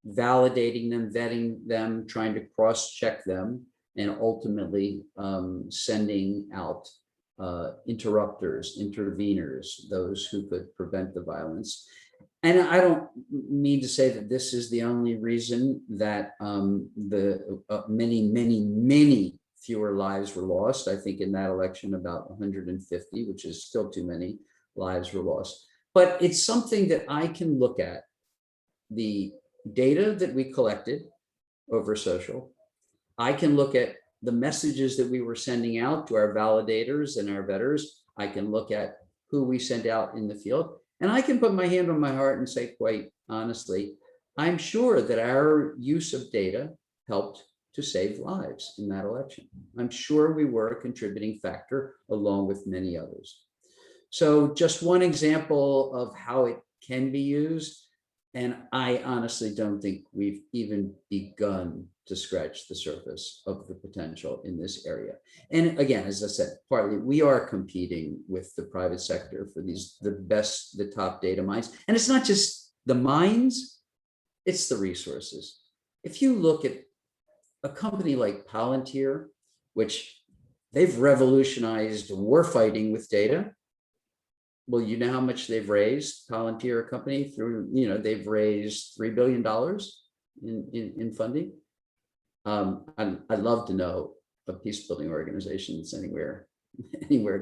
validating them, vetting them, trying to cross-check them, and ultimately sending out interrupters, interveners, those who could prevent the violence. And I don't mean to say that this is the only reason that many fewer lives were lost. I think in that election about 150, which is still too many lives were lost. But it's something that I can look at, the data that we collected over social. I can look at the messages that we were sending out to our validators and our vetters. I can look at who we sent out in the field. And I can put my hand on my heart and say, quite honestly, I'm sure that our use of data helped to save lives in that election. I'm sure we were a contributing factor along with many others. So just one example of how it can be used. And I honestly don't think we've even begun to scratch the surface of the potential in this area. And again, as I said, partly we are competing with the private sector for the top data mines. And it's not just the mines, it's the resources. If you look at a company like Palantir, which they've revolutionized warfighting with data. Well, you know how much they've raised, Palantir company, through, you know, they've raised $3 billion in funding. I'd love to know a peace building organization that's anywhere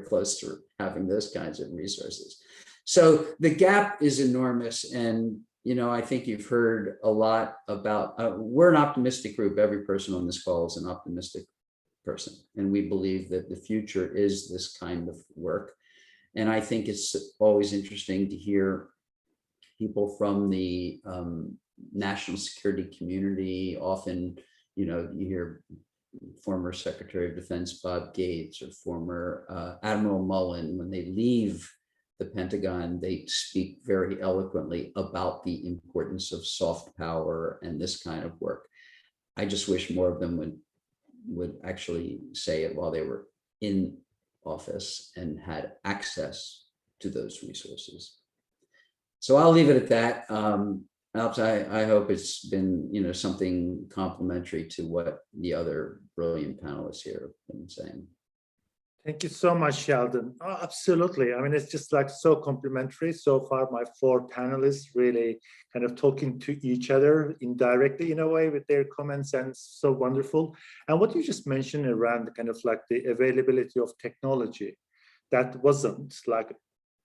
close to having those kinds of resources. So the gap is enormous. And, you know, I think you've heard a lot about, we're an optimistic group. Every person on this call is an optimistic person. And we believe that the future is this kind of work. And I think it's always interesting to hear people from the national security community. Often, you know, you hear former Secretary of Defense Bob Gates or former Admiral Mullen, when they leave the Pentagon, they speak very eloquently about the importance of soft power and this kind of work. I just wish more of them would actually say it while they were in office and had access to those resources. So I'll leave it at that. Alps, I hope it's been, you know, something complementary to what the other brilliant panelists here have been saying. Thank you so much, Sheldon. Oh, absolutely. I mean, it's just like so complimentary. So far, my 4 panelists really kind of talking to each other indirectly in a way with their comments, and so wonderful. And what you just mentioned around kind of like the availability of technology, that wasn't like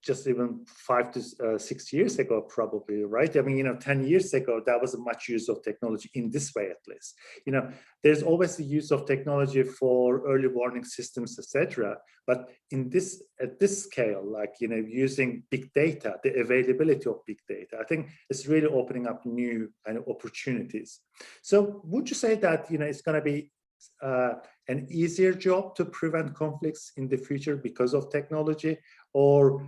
just even 5 to 6 years ago, probably, right? I mean, you know, 10 years ago, that wasn't much use of technology in this way, at least. You know, there's always the use of technology for early warning systems, etc. But in this, at this scale, like, you know, using big data, the availability of big data, I think it's really opening up new kind of opportunities. So would you say that, you know, it's going to be an easier job to prevent conflicts in the future because of technology, or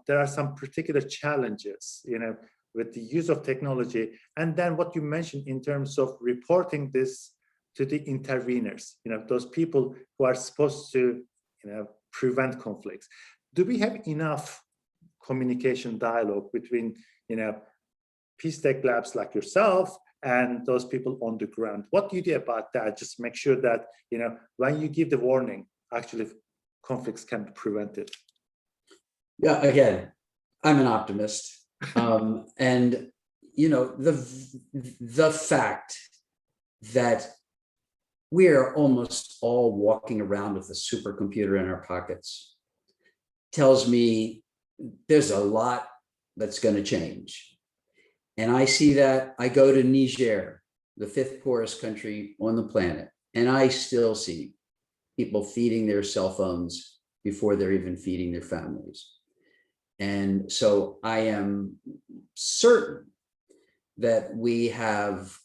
there are some particular challenges, you know, with the use of technology? And then what you mentioned in terms of reporting this to the interveners, you know, those people who are supposed to, you know, prevent conflicts. Do we have enough communication dialogue between, you know, Peace Tech Labs like yourself and those people on the ground? What do you do about that? Just make sure that, you know, when you give the warning, actually conflicts can be prevented? Yeah, again, I'm an optimist. And, you know, the fact that we are almost all walking around with a supercomputer in our pockets tells me there's a lot that's going to change. And I see that. I go to Niger, the 5th poorest country on the planet, and I still see people feeding their cell phones before they're even feeding their families. And so I am certain that we have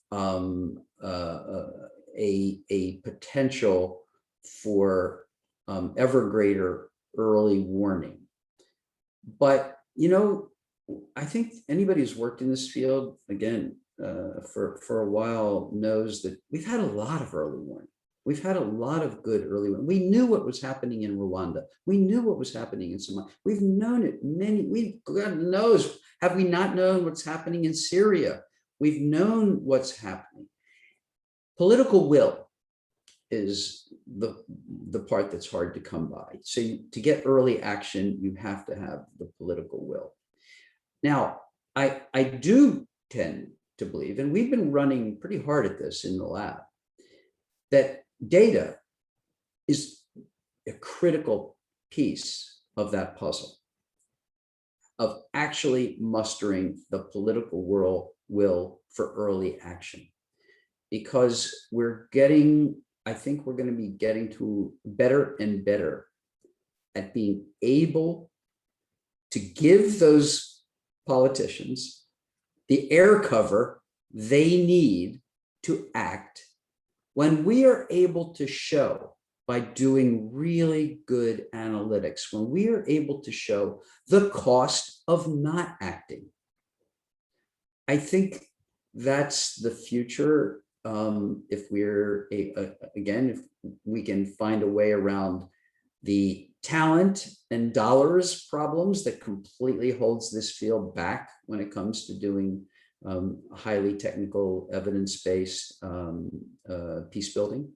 a potential for ever greater early warning. But, you know, I think anybody who's worked in this field, again, for a while knows that we've had a lot of early warning. We've had a lot of good early warning. We knew what was happening in Rwanda. We knew what was happening in Somalia. We've known it God knows, have we not known what's happening in Syria? We've known what's happening. Political will is the part that's hard to come by. So to get early action, you have to have the political will. Now, I do tend to believe, and we've been running pretty hard at this in the lab, that data is a critical piece of that puzzle, of actually mustering the political will for early action. Because I think we're going to be getting to better and better at being able to give those politicians the air cover they need to act when we are able to show, by doing really good analytics, when we are able to show the cost of not acting. I think that's the future. If we're, again, if we can find a way around the talent and dollars problems that completely holds this field back when it comes to doing highly technical, evidence-based peace building.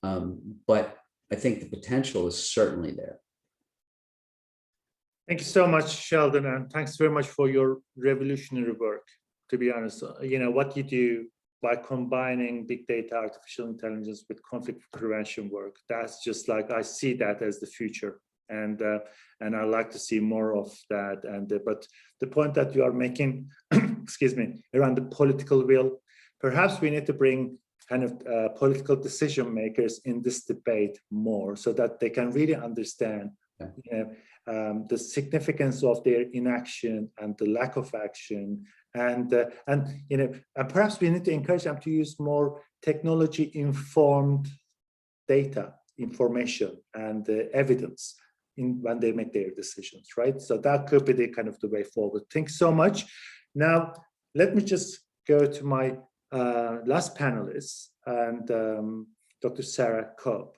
But I think the potential is certainly there. Thank you so much, Sheldon, and thanks very much for your revolutionary work. To be honest, you know, what you do by combining big data, artificial intelligence with conflict prevention work, that's just like, I see that as the future. And I like to see more of that. And but the point that you are making, excuse me, around the political will, perhaps we need to bring kind of political decision makers in this debate more, so that they can really understand the significance of their inaction and the lack of action, and you know, and perhaps we need to encourage them to use more technology-informed data, information, and evidence when they make their decisions, right? So that could be the kind of the way forward. Thanks so much. Now, let me just go to my last panelist, and Dr. Sarah Cobb.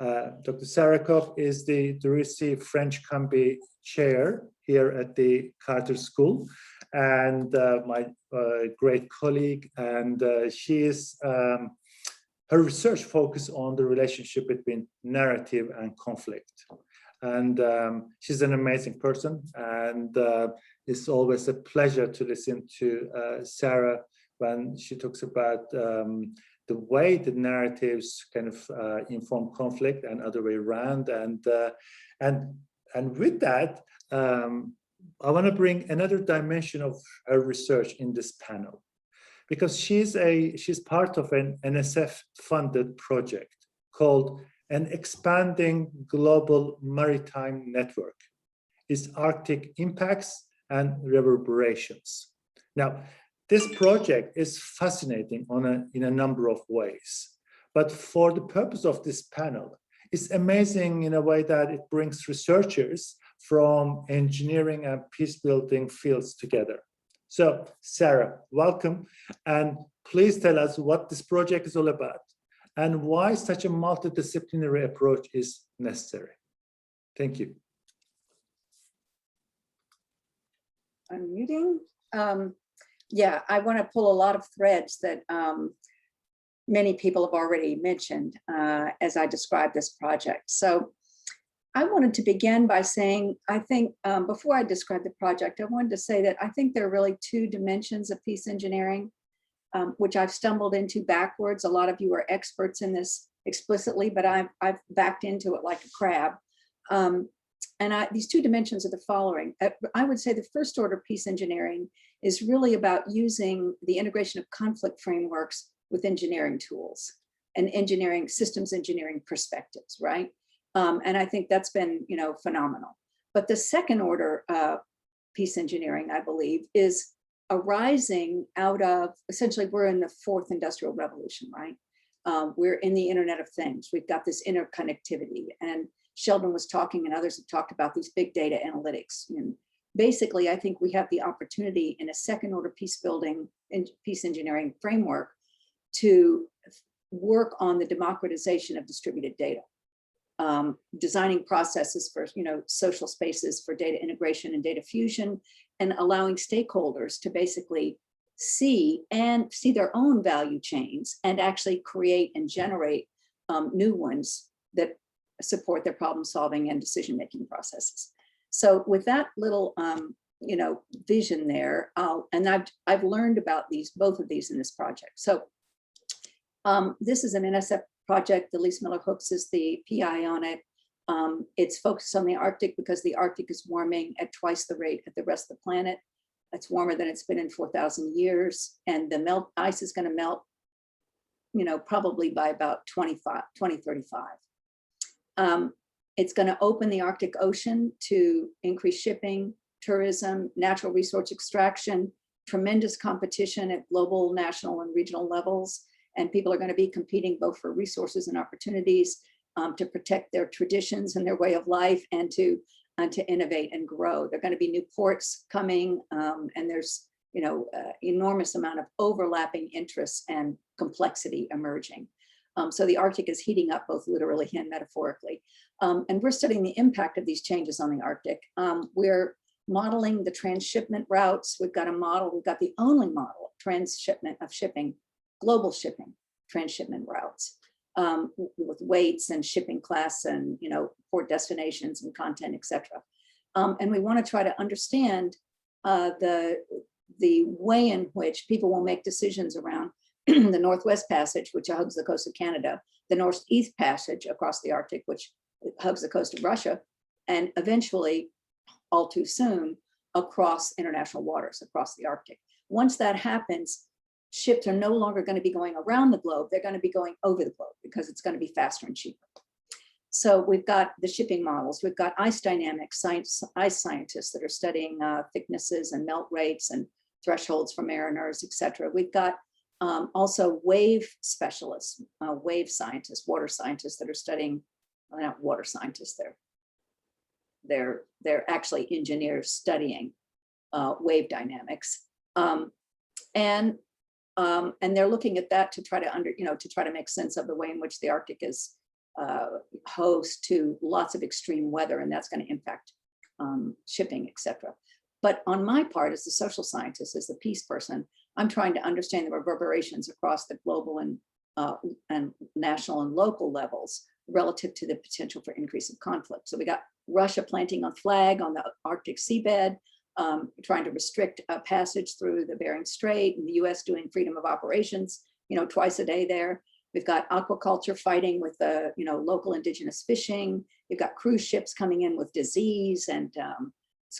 Dr. Sarah Cobb is the Durusi French Combi Chair here at the Carter School, and my great colleague, and she is, her research focuses on the relationship between narrative and conflict. And she's an amazing person, and it's always a pleasure to listen to Sarah when she talks about the way the narratives kind of inform conflict and other way around. And with that, I want to bring another dimension of her research in this panel, because she's part of an NSF-funded project called An Expanding Global Maritime Network: Its Arctic Impacts and Reverberations. Now, this project is fascinating in a number of ways, but for the purpose of this panel, it's amazing in a way that it brings researchers from engineering and peace building fields together. So, Sarah, welcome, and please tell us what this project is all about and why such a multidisciplinary approach is necessary. Thank you. Unmuting. Yeah, I want to pull a lot of threads that many people have already mentioned as I describe this project. So I wanted to begin by saying, I think before I describe the project, I wanted to say that I think there are really two dimensions of peace engineering, which I've stumbled into backwards. A lot of you are experts in this explicitly, but I've backed into it like a crab. These two dimensions are the following. I would say the first order peace engineering is really about using the integration of conflict frameworks with engineering tools and engineering systems engineering perspectives, right? And I think that's been, phenomenal. But the second order peace engineering, I believe, is arising out of, essentially, we're in the fourth industrial revolution, right? We're in the Internet of Things. We've got this interconnectivity, and Sheldon was talking and others have talked about these big data analytics. And basically, I think we have the opportunity in a second order peace building and peace engineering framework to work on the democratization of distributed data. Designing processes for social spaces for data integration and data fusion, and allowing stakeholders to basically see their own value chains and actually create and generate new ones that support their problem solving and decision making processes. So with that little vision there, I've learned about both of these in this project. So this is an NSF project. Elise Miller-Hooks is the PI on it. It's focused on the Arctic because the Arctic is warming at twice the rate of the rest of the planet. It's warmer than it's been in 4,000 years. And the ice is going to melt, probably by about 2035. It's going to open the Arctic Ocean to increase shipping, tourism, natural resource extraction, tremendous competition at global, national, and regional levels. And people are going to be competing both for resources and opportunities to protect their traditions and their way of life, and to innovate and grow. There are going to be new ports coming, and there's enormous amount of overlapping interests and complexity emerging. So the Arctic is heating up both literally and metaphorically. And we're studying the impact of these changes on the Arctic. We're modeling the transshipment routes. We've got the only model of transshipment of shipping, global shipping, transshipment routes with weights and shipping class and port destinations and content, etc. And we want to try to understand the way in which people will make decisions around the Northwest Passage, which hugs the coast of Canada, the Northeast Passage across the Arctic, which hugs the coast of Russia, and eventually, all too soon, across international waters, across the Arctic. Once that happens, ships are no longer going to be going around the globe, they're going to be going over the globe because it's going to be faster and cheaper. So we've got the shipping models, we've got ice dynamics, ice scientists that are studying thicknesses and melt rates and thresholds for mariners, etc. We've got also wave specialists, wave scientists, water scientists that are studying, well, not water scientists, they're actually engineers studying wave dynamics. And they're looking at that to try to make sense of the way in which the Arctic is host to lots of extreme weather, and that's going to impact shipping, etc. But on my part, as the social scientist, as the peace person, I'm trying to understand the reverberations across the global and national and local levels relative to the potential for increase of conflict. So we got Russia planting a flag on the Arctic seabed, trying to restrict passage through the Bering Strait, and the US doing freedom of operations, twice a day there. We've got aquaculture fighting with the, local indigenous fishing. You've got cruise ships coming in with disease and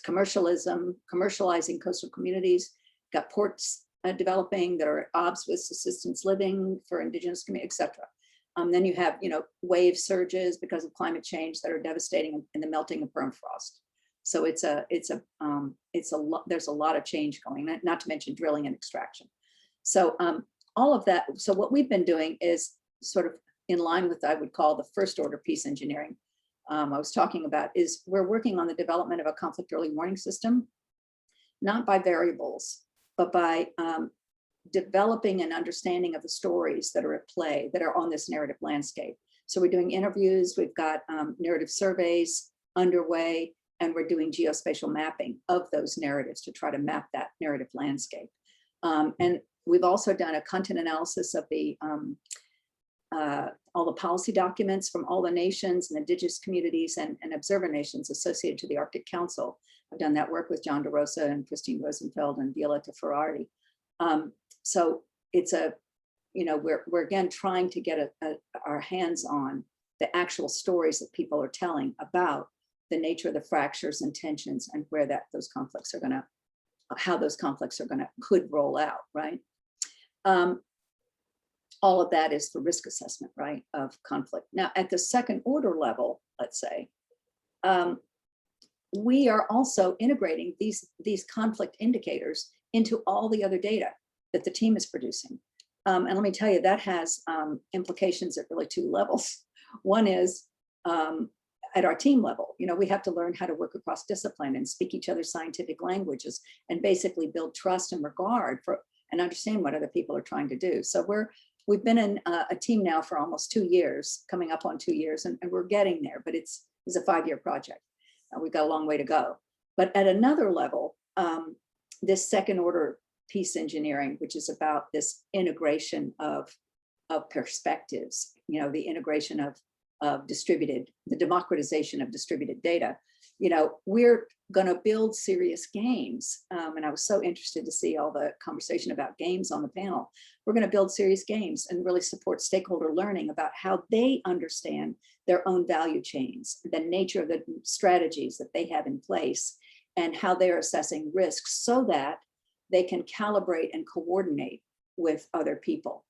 commercializing coastal communities. You've got ports developing that are obs with assistance living for indigenous communities, etc. Then you have, wave surges because of climate change that are devastating in the melting of permafrost. So there's a lot of change going, not to mention drilling and extraction. So all of that. So what we've been doing is sort of in line with, I would call, the first order peace engineering I was talking about, is we're working on the development of a conflict early warning system, not by variables, but by developing an understanding of the stories that are at play, that are on this narrative landscape. So we're doing interviews, we've got narrative surveys underway, and we're doing geospatial mapping of those narratives to try to map that narrative landscape. And we've also done a content analysis of the all the policy documents from all the nations and indigenous communities and observer nations associated to the Arctic Council. I've done that work with John DeRosa and Christine Rosenfeld and Violetta Ferrari. So it's a, we're again trying to get our hands on the actual stories that people are telling about the nature of the fractures and tensions and where those conflicts are gonna, how those conflicts are could roll out, right? All of that is for risk assessment, right, of conflict. Now, at the second order level, let's say, we are also integrating these conflict indicators into all the other data that the team is producing. And let me tell you, that has implications at really two levels. One is at our team level, we have to learn how to work across discipline and speak each other's scientific languages and basically build trust and regard for and understand what other people are trying to do. So we've been in a team now for almost 2 years, coming up on 2 years, and we're getting there, but it's a 5-year project. We've got a long way to go. But at another level, this second order peace engineering, which is about this integration of perspectives, the integration of the democratization of distributed data, we're going to build serious games. And I was so interested to see all the conversation about games on the panel. We're going to build serious games and really support stakeholder learning about how they understand their own value chains, the nature of the strategies that they have in place, and how they're assessing risks so that they can calibrate and coordinate with other people,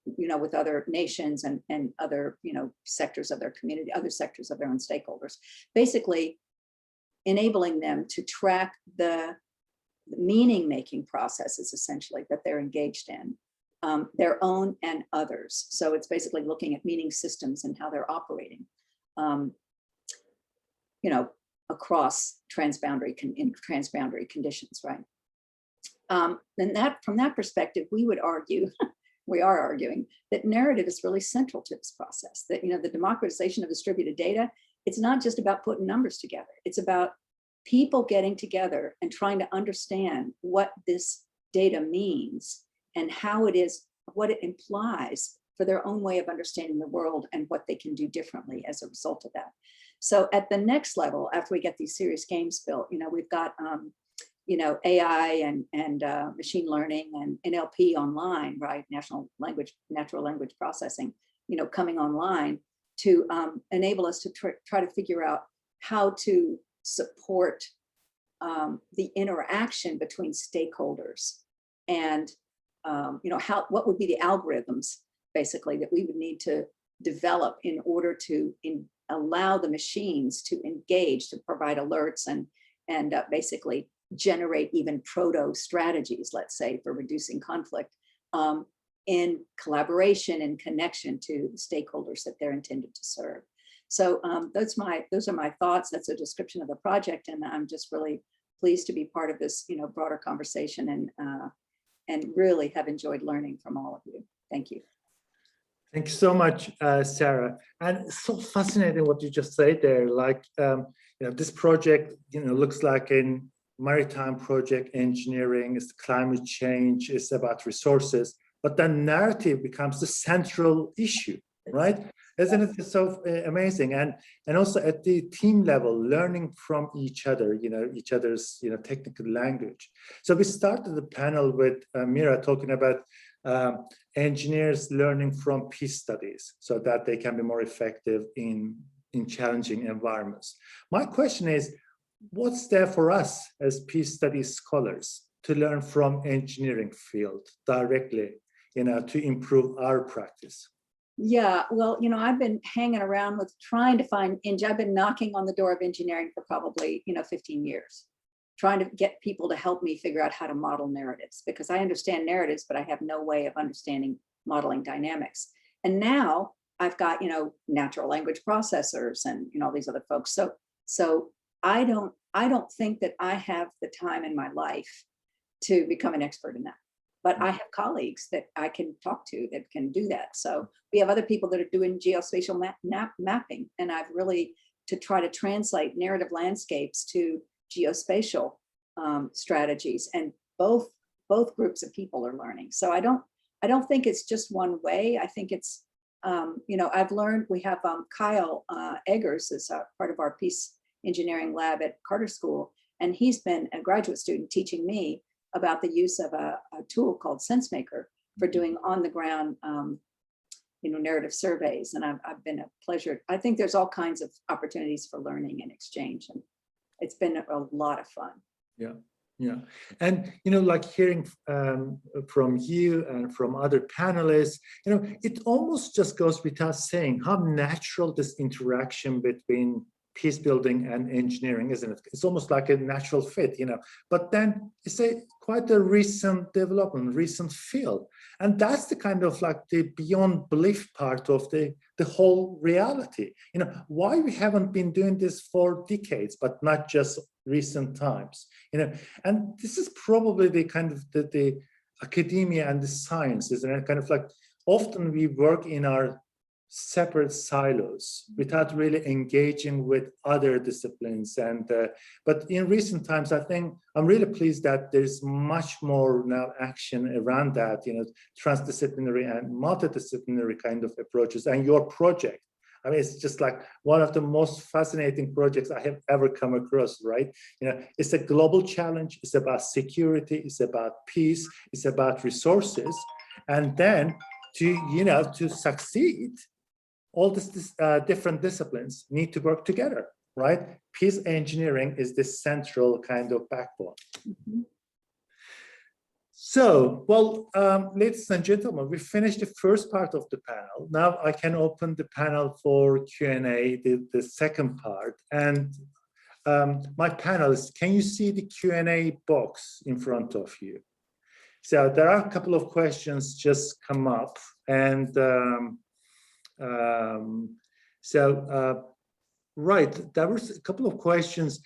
with other nations and other, sectors of their community, other sectors of their own stakeholders, basically enabling them to track the meaning-making processes, essentially, that they're engaged in, their own and others. So it's basically looking at meaning systems and how they're operating, across transboundary conditions, right? And from that perspective, we would argue, we are arguing that narrative is really central to this process, that, the democratization of distributed data, it's not just about putting numbers together. It's about people getting together and trying to understand what this data means and how it is, what it implies for their own way of understanding the world and what they can do differently as a result of that. So at the next level, after we get these serious games built, we've got, AI and machine learning and NLP online, right? Natural language processing, coming online to enable us to try to figure out how to support the interaction between stakeholders and, what would be the algorithms basically that we would need to develop in order to allow the machines to engage, to provide alerts and basically generate even proto strategies, let's say, for reducing conflict in collaboration and connection to the stakeholders that they're intended to serve. So those are my thoughts. That's a description of the project, and I'm just really pleased to be part of this, broader conversation and really have enjoyed learning from all of you. Thank you. Thank you so much, Sarah. And it's so fascinating what you just said there. Like, this project, looks like a maritime project engineering, it's climate change, it's about resources, but then narrative becomes the central issue, right? Isn't it so amazing? And also at the team level, learning from each other, each other's, technical language. So we started the panel with Mira talking about engineers learning from peace studies so that they can be more effective in challenging environments. My question is, what's there for us as peace studies scholars to learn from engineering field directly, to improve our practice? Yeah, well, I've been hanging around with trying to find, I've been knocking on the door of engineering for probably, 15 years, trying to get people to help me figure out how to model narratives, because I understand narratives, but I have no way of understanding modeling dynamics. And now I've got, natural language processors and, all these other folks. So I don't think that I have the time in my life to become an expert in that. But I have colleagues that I can talk to that can do that. So we have other people that are doing geospatial mapping, and I've really to try to translate narrative landscapes to geospatial strategies, and both groups of people are learning. So I don't think it's just one way. I think it's You know, I've learned, we have Kyle Eggers is part of our peace engineering lab at Carter School, and he's been a graduate student teaching me about the use of a tool called SenseMaker for doing on the ground, you know, narrative surveys. And I've been a pleasure. I think there's all kinds of opportunities for learning and exchange, and it's been a lot of fun. Yeah. Yeah, and you know, like hearing from you and from other panelists, you know, it almost just goes without saying how natural this interaction between peace building and engineering, isn't it? It's almost like a natural fit, you know. But then it's quite a recent development, recent field, and that's the kind of like the beyond belief part of the whole reality. You know, why we haven't been doing this for decades, but not just recent times, you know. And this is probably the kind of the academia and the sciences, and kind of like often we work in our separate silos without really engaging with other disciplines. And but in recent times, I think I'm really pleased that there's much more now action around that, you know, transdisciplinary and multidisciplinary kind of approaches. And your project, I mean, it's just like one of the most fascinating projects I have ever come across, right? You know, it's a global challenge. It's about security. It's about peace. It's about resources. And then to succeed, all these different disciplines need to work together, right? Peace engineering is the central kind of backbone. Mm-hmm. So, well, ladies and gentlemen, we finished the first part of the panel. Now I can open the panel for Q&A, the second part. And my panelists, can you see the Q&A box in front of you? So there are a couple of questions just come up, and right, there was a couple of questions.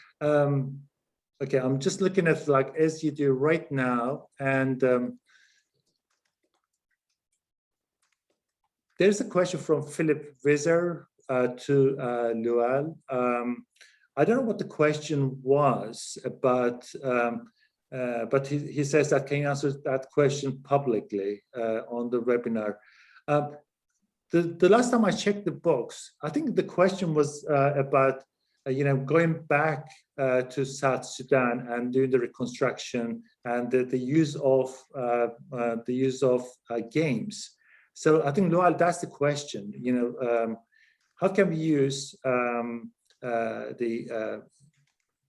Okay, I'm just looking at like as you do right now, and there's a question from Philip Wizzer to Lual. I don't know what the question was, but he says that can you answer that question publicly on the webinar. The last time I checked the box, I think the question was about you know, going back to South Sudan and doing the reconstruction and the use of games. So I think, Lual, that's the question. You know, how can we use the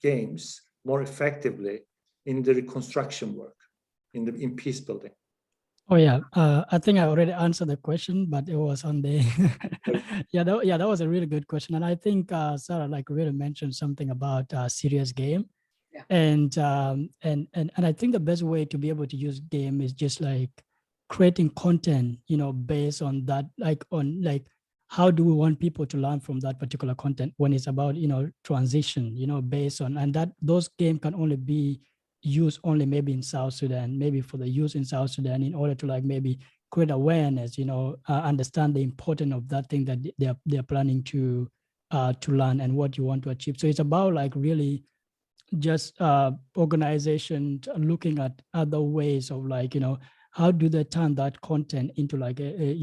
games more effectively in the reconstruction work, in peace building? Oh yeah, I think I already answered the question, but it was on the that was a really good question, and I think Sarah like really mentioned something about serious game, yeah. And I think the best way to be able to use game is just like creating content, you know, based on that, like on like how do we want people to learn from that particular content when it's about, you know, transition, you know, based on, and that those games can only be used only maybe in South Sudan, maybe for the use in South Sudan in order to like maybe create awareness, you know, understand the importance of that thing that they're planning to learn and what you want to achieve. So it's about like really just organization looking at other ways of like, you know, how do they turn that content into like a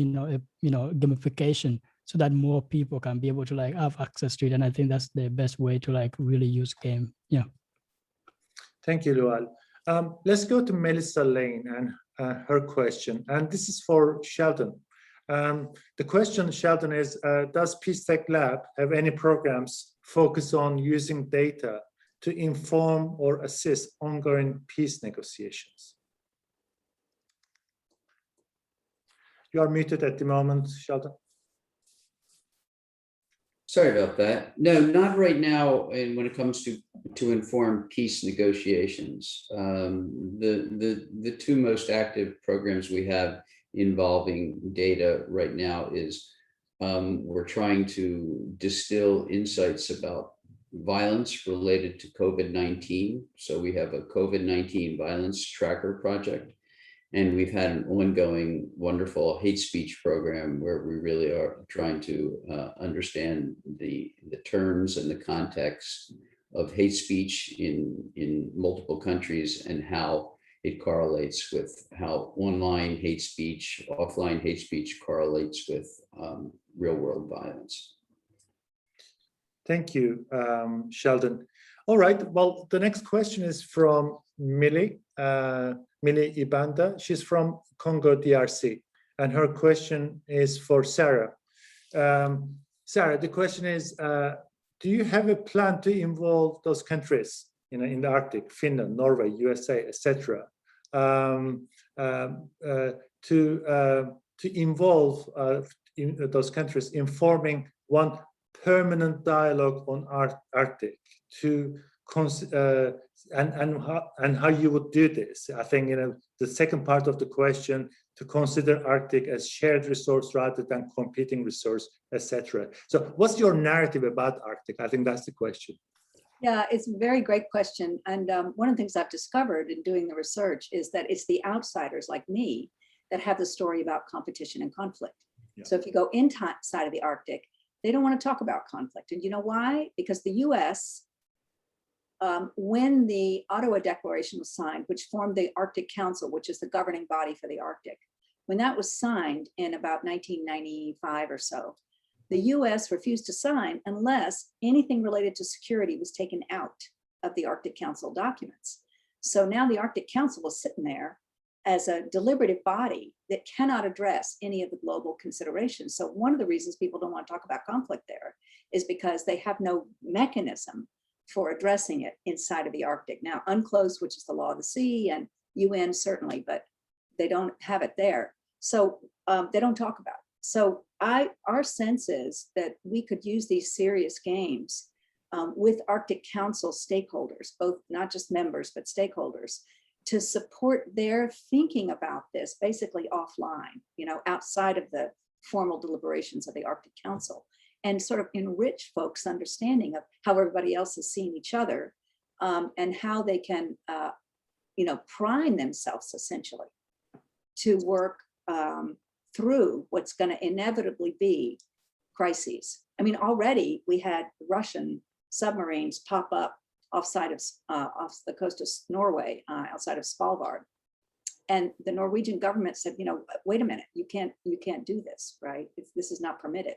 gamification so that more people can be able to like have access to it. And I think that's the best way to like really use game. Yeah. Thank you, Lual. Let's go to Melissa Lane and her question. And this is for Sheldon. The question, Sheldon, is, does Peace Tech Lab have any programs focused on using data to inform or assist ongoing peace negotiations? You are muted at the moment, Sheldon. Sorry about that. No, not right now. And when it comes to inform peace negotiations, the two most active programs we have involving data right now is we're trying to distill insights about violence related to COVID-19. So we have a COVID-19 violence tracker project. And we've had an ongoing, wonderful hate speech program where we really are trying to understand the terms and the context of hate speech in multiple countries and how it correlates with how online hate speech, offline hate speech correlates with real world violence. Thank you, Sheldon. All right, well, the next question is from Millie Ibanda. She's from Congo, DRC, and her question is for Sarah. Sarah, the question is, do you have a plan to involve those countries in the Arctic, Finland, Norway, USA, etc., to involve those countries in forming one permanent dialogue on Arctic, and how you would do this? I think the second part of the question, to consider Arctic as shared resource rather than competing resource, etc. So what's your narrative about Arctic? I think that's the question. Yeah, it's a very great question. And one of the things I've discovered in doing the research is that it's the outsiders like me that have the story about competition and conflict. Yeah. So if you go inside of the Arctic, they don't want to talk about conflict. And you know why? Because the US, when the Ottawa Declaration was signed, which formed the Arctic Council, which is the governing body for the Arctic, when that was signed in about 1995 or so, the US refused to sign unless anything related to security was taken out of the Arctic Council documents. So now the Arctic Council is sitting there as a deliberative body that cannot address any of the global considerations. So one of the reasons people don't want to talk about conflict there is because they have no mechanism for addressing it inside of the Arctic. Now, UNCLOS, which is the law of the sea, and UN certainly, but they don't have it there. So they don't talk about it. So our sense is that we could use these serious games with Arctic Council stakeholders, both not just members, but stakeholders, to support their thinking about this basically offline, outside of the formal deliberations of the Arctic Council, and sort of enrich folks' understanding of how everybody else is seeing each other, and how they can, prime themselves essentially to work through what's going to inevitably be crises. I mean, already we had Russian submarines pop up off the coast of Norway, outside of Svalbard, and the Norwegian government said, wait a minute, you can't do this, right? This is not permitted.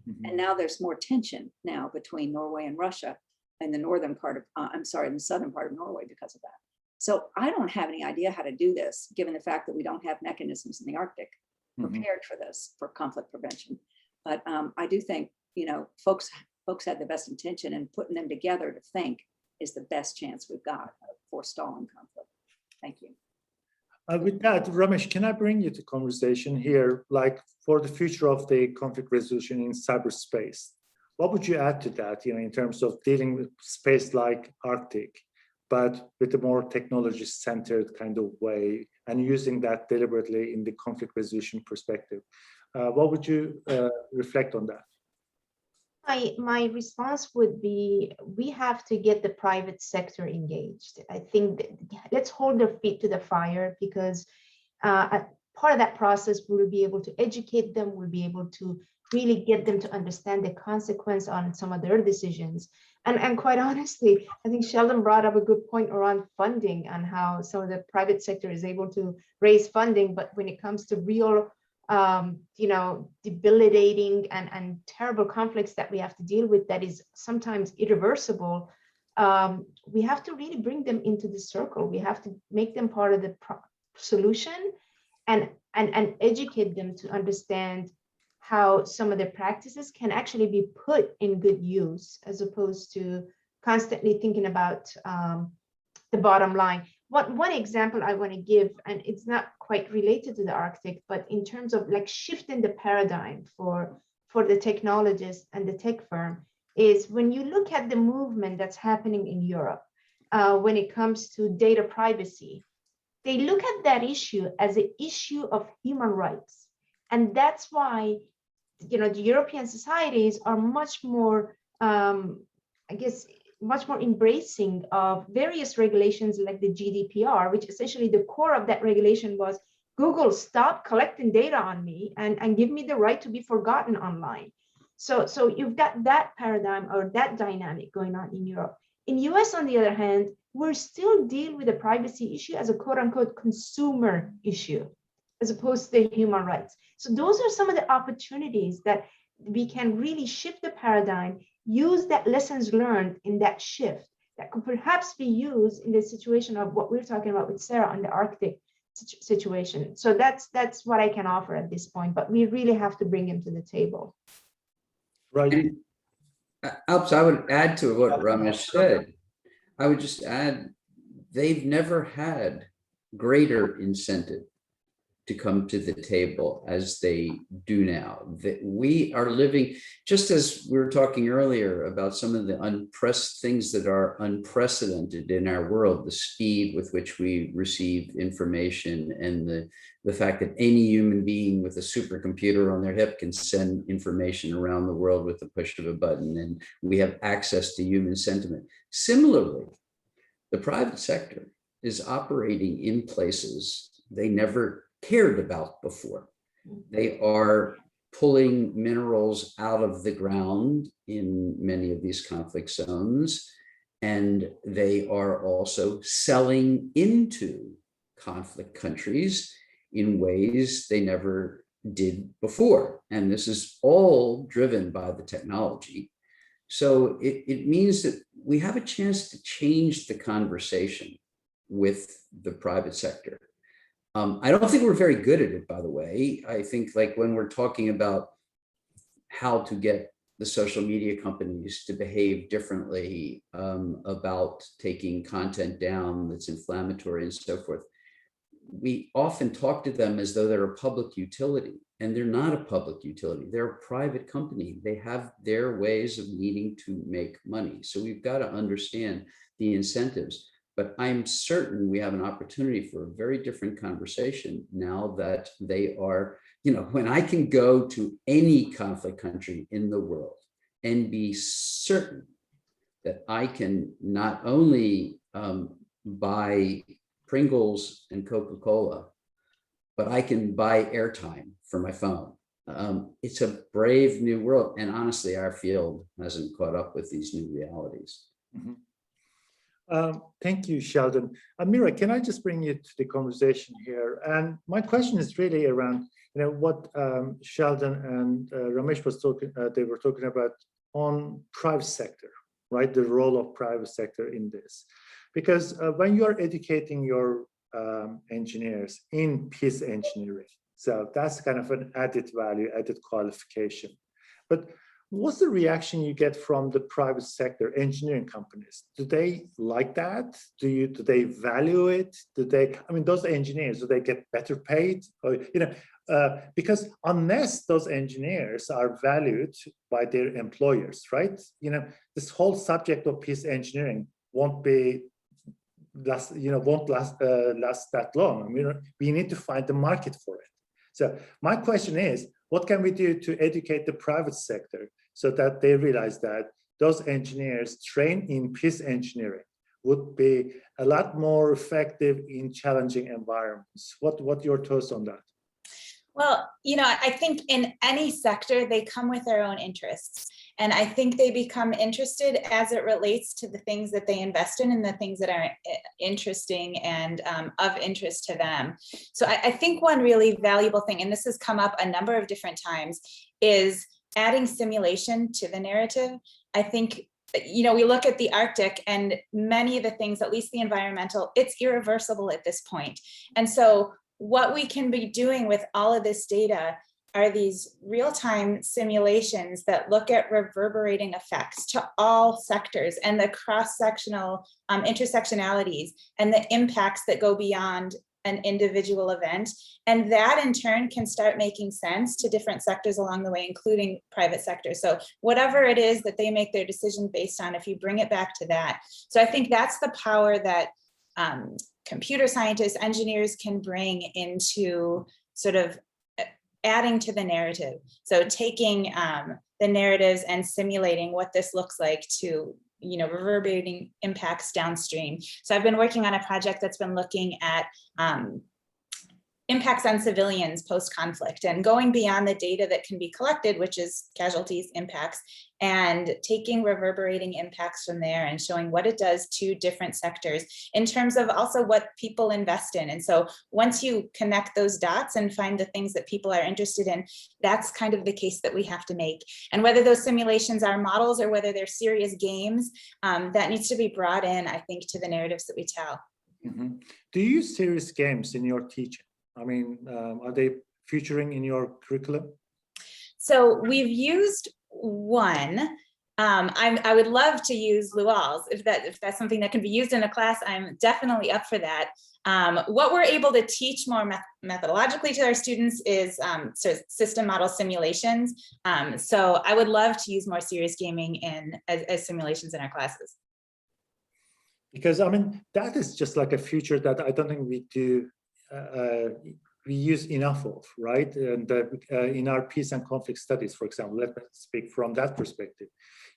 Mm-hmm. And now there's more tension now between Norway and Russia in the northern part of, in the southern part of Norway because of that. So I don't have any idea how to do this, given the fact that we don't have mechanisms in the Arctic prepared for this, for conflict prevention. But I do think, folks had the best intention, and putting them together to think is the best chance we've got of forestalling conflict. Thank you. With that, Ramesh, can I bring you to conversation here, like for the future of the conflict resolution in cyberspace? What would you add to that, in terms of dealing with space like Arctic, but with a more technology-centered kind of way, and using that deliberately in the conflict resolution perspective? What would you reflect on that? My response would be, we have to get the private sector engaged. I think let's hold their feet to the fire, because part of that process, we'll be able to educate them, we'll be able to really get them to understand the consequence on some of their decisions. And quite honestly, I think Sheldon brought up a good point around funding and how some of the private sector is able to raise funding, but when it comes to real debilitating and terrible conflicts that we have to deal with, that is sometimes irreversible, we have to really bring them into the circle. We have to make them part of the solution, and educate them to understand how some of the practices can actually be put in good use, as opposed to constantly thinking about the bottom line. One example I want to give, and it's not quite related to the Arctic, but in terms of like shifting the paradigm for the technologists and the tech firm, is when you look at the movement that's happening in Europe, when it comes to data privacy, they look at that issue as an issue of human rights. And that's why, the European societies are much more, much more embracing of various regulations like the GDPR, which essentially the core of that regulation was, Google, stop collecting data on me and give me the right to be forgotten online. So you've got that paradigm or that dynamic going on in Europe. In US, on the other hand, we're still dealing with the privacy issue as a quote unquote consumer issue, as opposed to human rights. So those are some of the opportunities that we can really shift the paradigm, use that lessons learned in that shift that could perhaps be used in the situation of what we're talking about with Sarah on the Arctic situation. So that's what I can offer at this point, but we really have to bring him to the table. Right. And, Alps, I would add to what Ramesh said. I would just add, they've never had greater incentive to come to the table as they do now. That we are living, just as we were talking earlier about some of the things that are unprecedented in our world, the speed with which we receive information and the fact that any human being with a supercomputer on their hip can send information around the world with the push of a button, and we have access to human sentiment. Similarly, the private sector is operating in places they never cared about before. They are pulling minerals out of the ground in many of these conflict zones, and they are also selling into conflict countries in ways they never did before. And this is all driven by the technology. So it means that we have a chance to change the conversation with the private sector. I don't think we're very good at it, by the way. I think like when we're talking about how to get the social media companies to behave differently about taking content down that's inflammatory and so forth, we often talk to them as though they're a public utility, and they're not a public utility. They're a private company. They have their ways of needing to make money. So we've got to understand the incentives. But I'm certain we have an opportunity for a very different conversation now that they are, when I can go to any conflict country in the world and be certain that I can not only buy Pringles and Coca-Cola, but I can buy airtime for my phone. It's a brave new world. And honestly, our field hasn't caught up with these new realities. Mm-hmm. Thank you, Sheldon. Amira, can I just bring you to the conversation here? And my question is really around, what Sheldon and Ramesh was talking. They were talking about on private sector, right? The role of private sector in this, because when you are educating your engineers in peace engineering, so that's kind of an added value, added qualification. But what's the reaction you get from the private sector engineering companies? Do they like that? Do they value it? Those engineers, do they get better paid? Or, because unless those engineers are valued by their employers, right? This whole subject of peace engineering won't last that long. We need to find the market for it. So my question is, what can we do to educate the private sector so that they realize that those engineers trained in peace engineering would be a lot more effective in challenging environments? What your thoughts on that? Well, I think in any sector, they come with their own interests. And I think they become interested as it relates to the things that they invest in and the things that are interesting and of interest to them. So I think one really valuable thing, and this has come up a number of different times, is adding simulation to the narrative. I think, we look at the Arctic and many of the things, at least the environmental, it's irreversible at this point. And so what we can be doing with all of this data are these real-time simulations that look at reverberating effects to all sectors and the cross-sectional intersectionalities and the impacts that go beyond an individual event. And that in turn can start making sense to different sectors along the way, including private sector. So whatever it is that they make their decision based on, if you bring it back to that. So I think that's the power that computer scientists, engineers can bring into sort of adding to the narrative. So taking the narratives and simulating what this looks like to reverberating impacts downstream. So I've been working on a project that's been looking at impacts on civilians post-conflict, and going beyond the data that can be collected, which is casualties, impacts, and taking reverberating impacts from there and showing what it does to different sectors in terms of also what people invest in. And so once you connect those dots and find the things that people are interested in, that's kind of the case that we have to make. And whether those simulations are models or whether they're serious games, that needs to be brought in, I think, to the narratives that we tell. Mm-hmm. Do you use serious games in your teaching? I mean, are they featuring in your curriculum? So we've used one. I would love to use Lual's if that's something that can be used in a class. I'm definitely up for that. What we're able to teach more methodologically to our students is system model simulations. So I would love to use more serious gaming as simulations in our classes. Because I mean, that is just like a feature that I don't think we do. We use enough of, right? And in our peace and conflict studies, for example, let me speak from that perspective.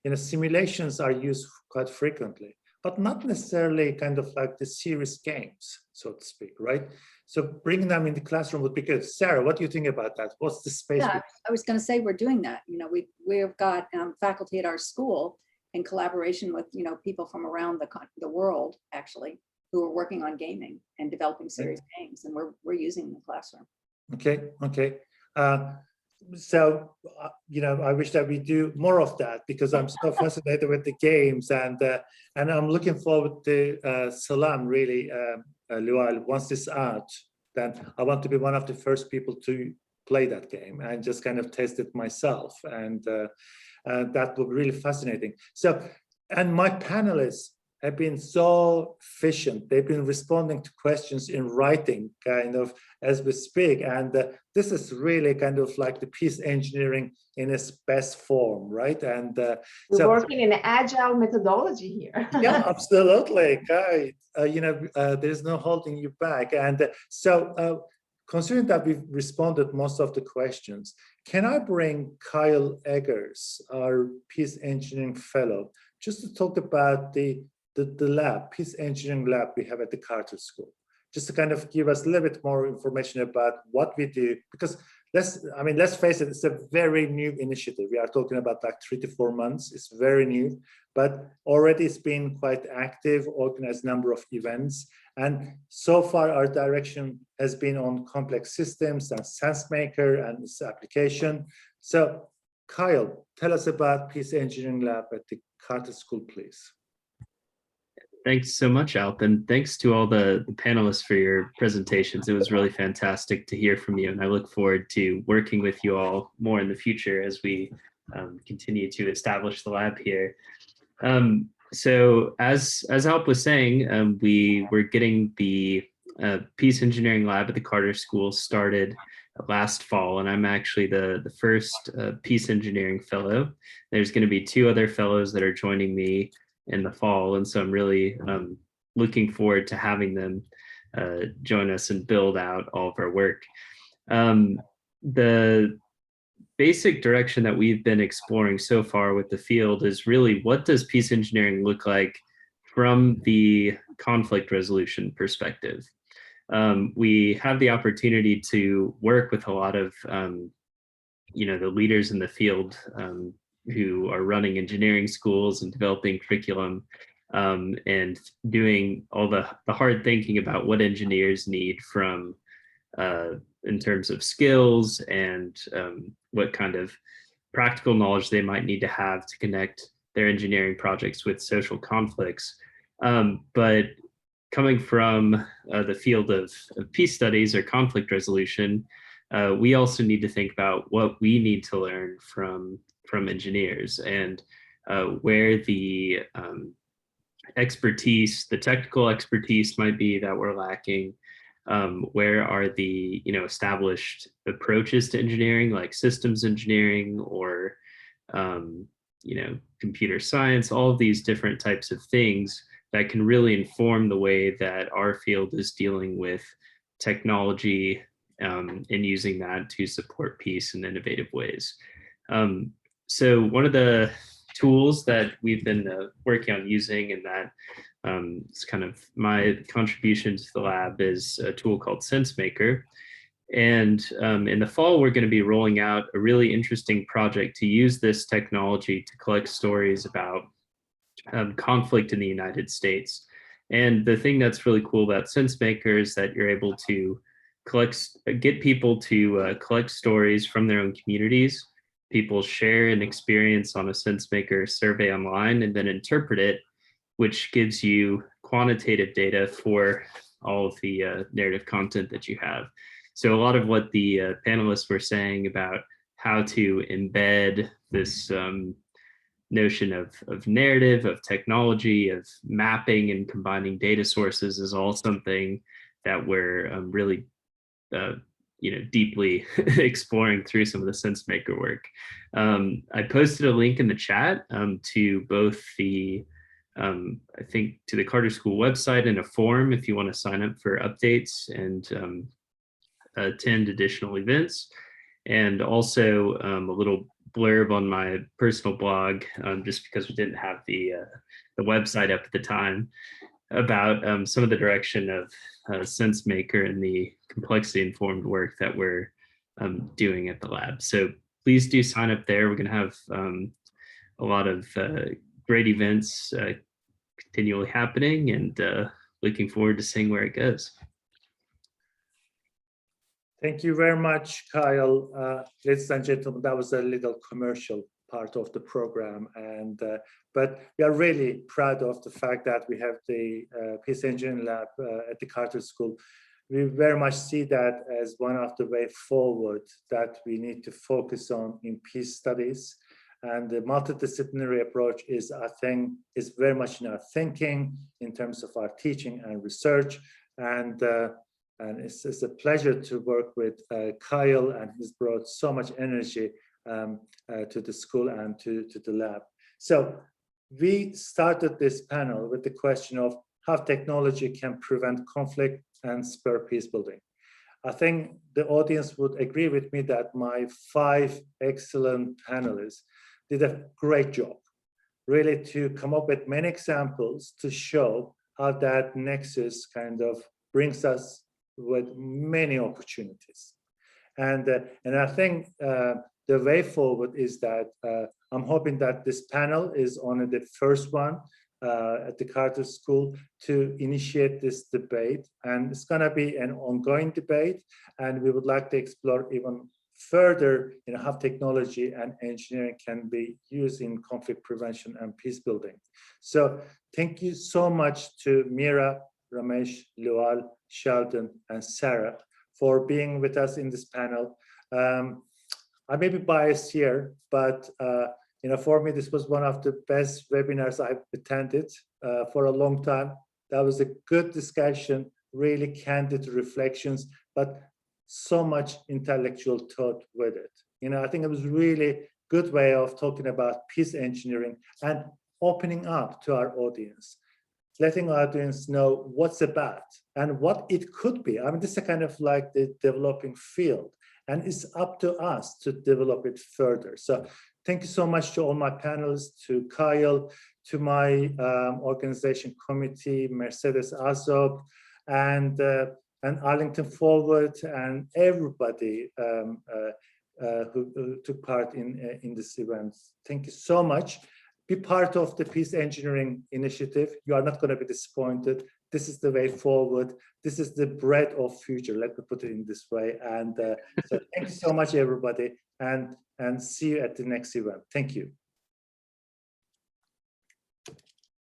You know, simulations are used quite frequently, but not necessarily kind of like the serious games, so to speak, right? So bringing them in the classroom would be good. Sarah, what do you think about that? What's the space? Yeah, I was going to say we're doing that. You know, we've got faculty at our school in collaboration with, you know, people from around the world, actually, who are working on gaming and developing serious games, and we're using them in the classroom. Okay. So, you know, I wish that we do more of that because I'm so fascinated with the games, and I'm looking forward to Salam, really, Lual, once this out, then I want to be one of the first people to play that game and just kind of test it myself, and that would be really fascinating. So, and my panelists have been so efficient. They've been responding to questions in writing kind of as we speak. And this is really kind of like the peace engineering in its best form, right? And we're working in an agile methodology here. Yeah, absolutely. You know, there's no holding you back. And so considering that we've responded most of the questions, can I bring Kyle Eggers, our peace engineering fellow, just to talk about the lab, peace engineering lab we have at the Carter School, just to kind of give us a little bit more information about what we do, because let's face it, it's a very new initiative. We are talking about like 3 to 4 months. It's very new, but already it's been quite active, organized number of events. And so far our direction has been on complex systems and SenseMaker and its application. So Kyle, tell us about Peace Engineering Lab at the Carter School, please. Thanks so much, Alp, and thanks to all the panelists for your presentations. It was really fantastic to hear from you, and I look forward to working with you all more in the future as we continue to establish the lab here. So as Alp was saying, we were getting the Peace Engineering Lab at the Carter School started last fall, and I'm actually the first Peace Engineering Fellow. There's going to be 2 other fellows that are joining me in the fall, and so I'm really looking forward to having them join us and build out all of our work. The basic direction that we've been exploring so far with the field is really, what does peace engineering look like from the conflict resolution perspective? We have the opportunity to work with a lot of you know, the leaders in the field who are running engineering schools and developing curriculum, and doing all the hard thinking about what engineers need from in terms of skills and what kind of practical knowledge they might need to have to connect their engineering projects with social conflicts. But coming from the field of peace studies or conflict resolution, we also need to think about what we need to learn from engineers, and where the expertise, the technical expertise might be that we're lacking. Where are the, you know, established approaches to engineering, like systems engineering or you know, computer science, all of these different types of things that can really inform the way that our field is dealing with technology and using that to support peace in innovative ways. So one of the tools that we've been working on using, and that is kind of my contribution to the lab, is a tool called SenseMaker. And in the fall, we're going to be rolling out a really interesting project to use this technology to collect stories about conflict in the United States. And the thing that's really cool about SenseMaker is that you're able to get people to collect stories from their own communities. People share an experience on a SenseMaker survey online and then interpret it, which gives you quantitative data for all of the narrative content that you have. So a lot of what the panelists were saying about how to embed this notion of narrative, of technology, of mapping and combining data sources is all something that we're really deeply exploring through some of the SenseMaker work. I posted a link in the chat to both the I think to the Carter School website and a form if you want to sign up for updates and attend additional events, and also a little blurb on my personal blog, just because we didn't have the website up at the time, about some of the direction of SenseMaker and the complexity informed work that we're doing at the lab. So please do sign up there. We're going to have a lot of great events continually happening, and looking forward to seeing where it goes. Thank you very much, Kyle. Ladies and gentlemen, that was a little commercial part of the program, and but we are really proud of the fact that we have the Peace Engineering Lab at the Carter School. We very much see that as one of the way forward that we need to focus on in peace studies. And the multidisciplinary approach is, I think, is very much in our thinking in terms of our teaching and research. And it's a pleasure to work with Kyle, and he's brought so much energy to the school and to the lab. So we started this panel with the question of how technology can prevent conflict and spur peace building. I think the audience would agree with me that my 5 excellent panelists did a great job, really, to come up with many examples to show how that nexus kind of brings us with many opportunities. And I think the way forward is that I'm hoping that this panel is only the first one at the Carter School to initiate this debate, and it's going to be an ongoing debate, and we would like to explore even further how technology and engineering can be used in conflict prevention and peace building. So thank you so much to Mira, Ramesh, Lual, Sheldon, and Sarah for being with us in this panel. I may be biased here, but for me, this was one of the best webinars I've attended for a long time. That was a good discussion, really candid reflections, but so much intellectual thought with it. I think it was really good way of talking about peace engineering and opening up to our audience, letting our audience know what's about and what it could be. I mean, this is kind of like the developing field, and it's up to us to develop it further. So thank you so much to all my panelists, to Kyle, to my organization committee, Mercedes Azob, and Arlington Forward, and everybody who took part in this event. Thank you so much. Be part of the Peace Engineering Initiative. You are not going to be disappointed. This is the way forward. This is the bread of future. Let me put it in this way. And so thank you so much, everybody, and see you at the next event. Thank you.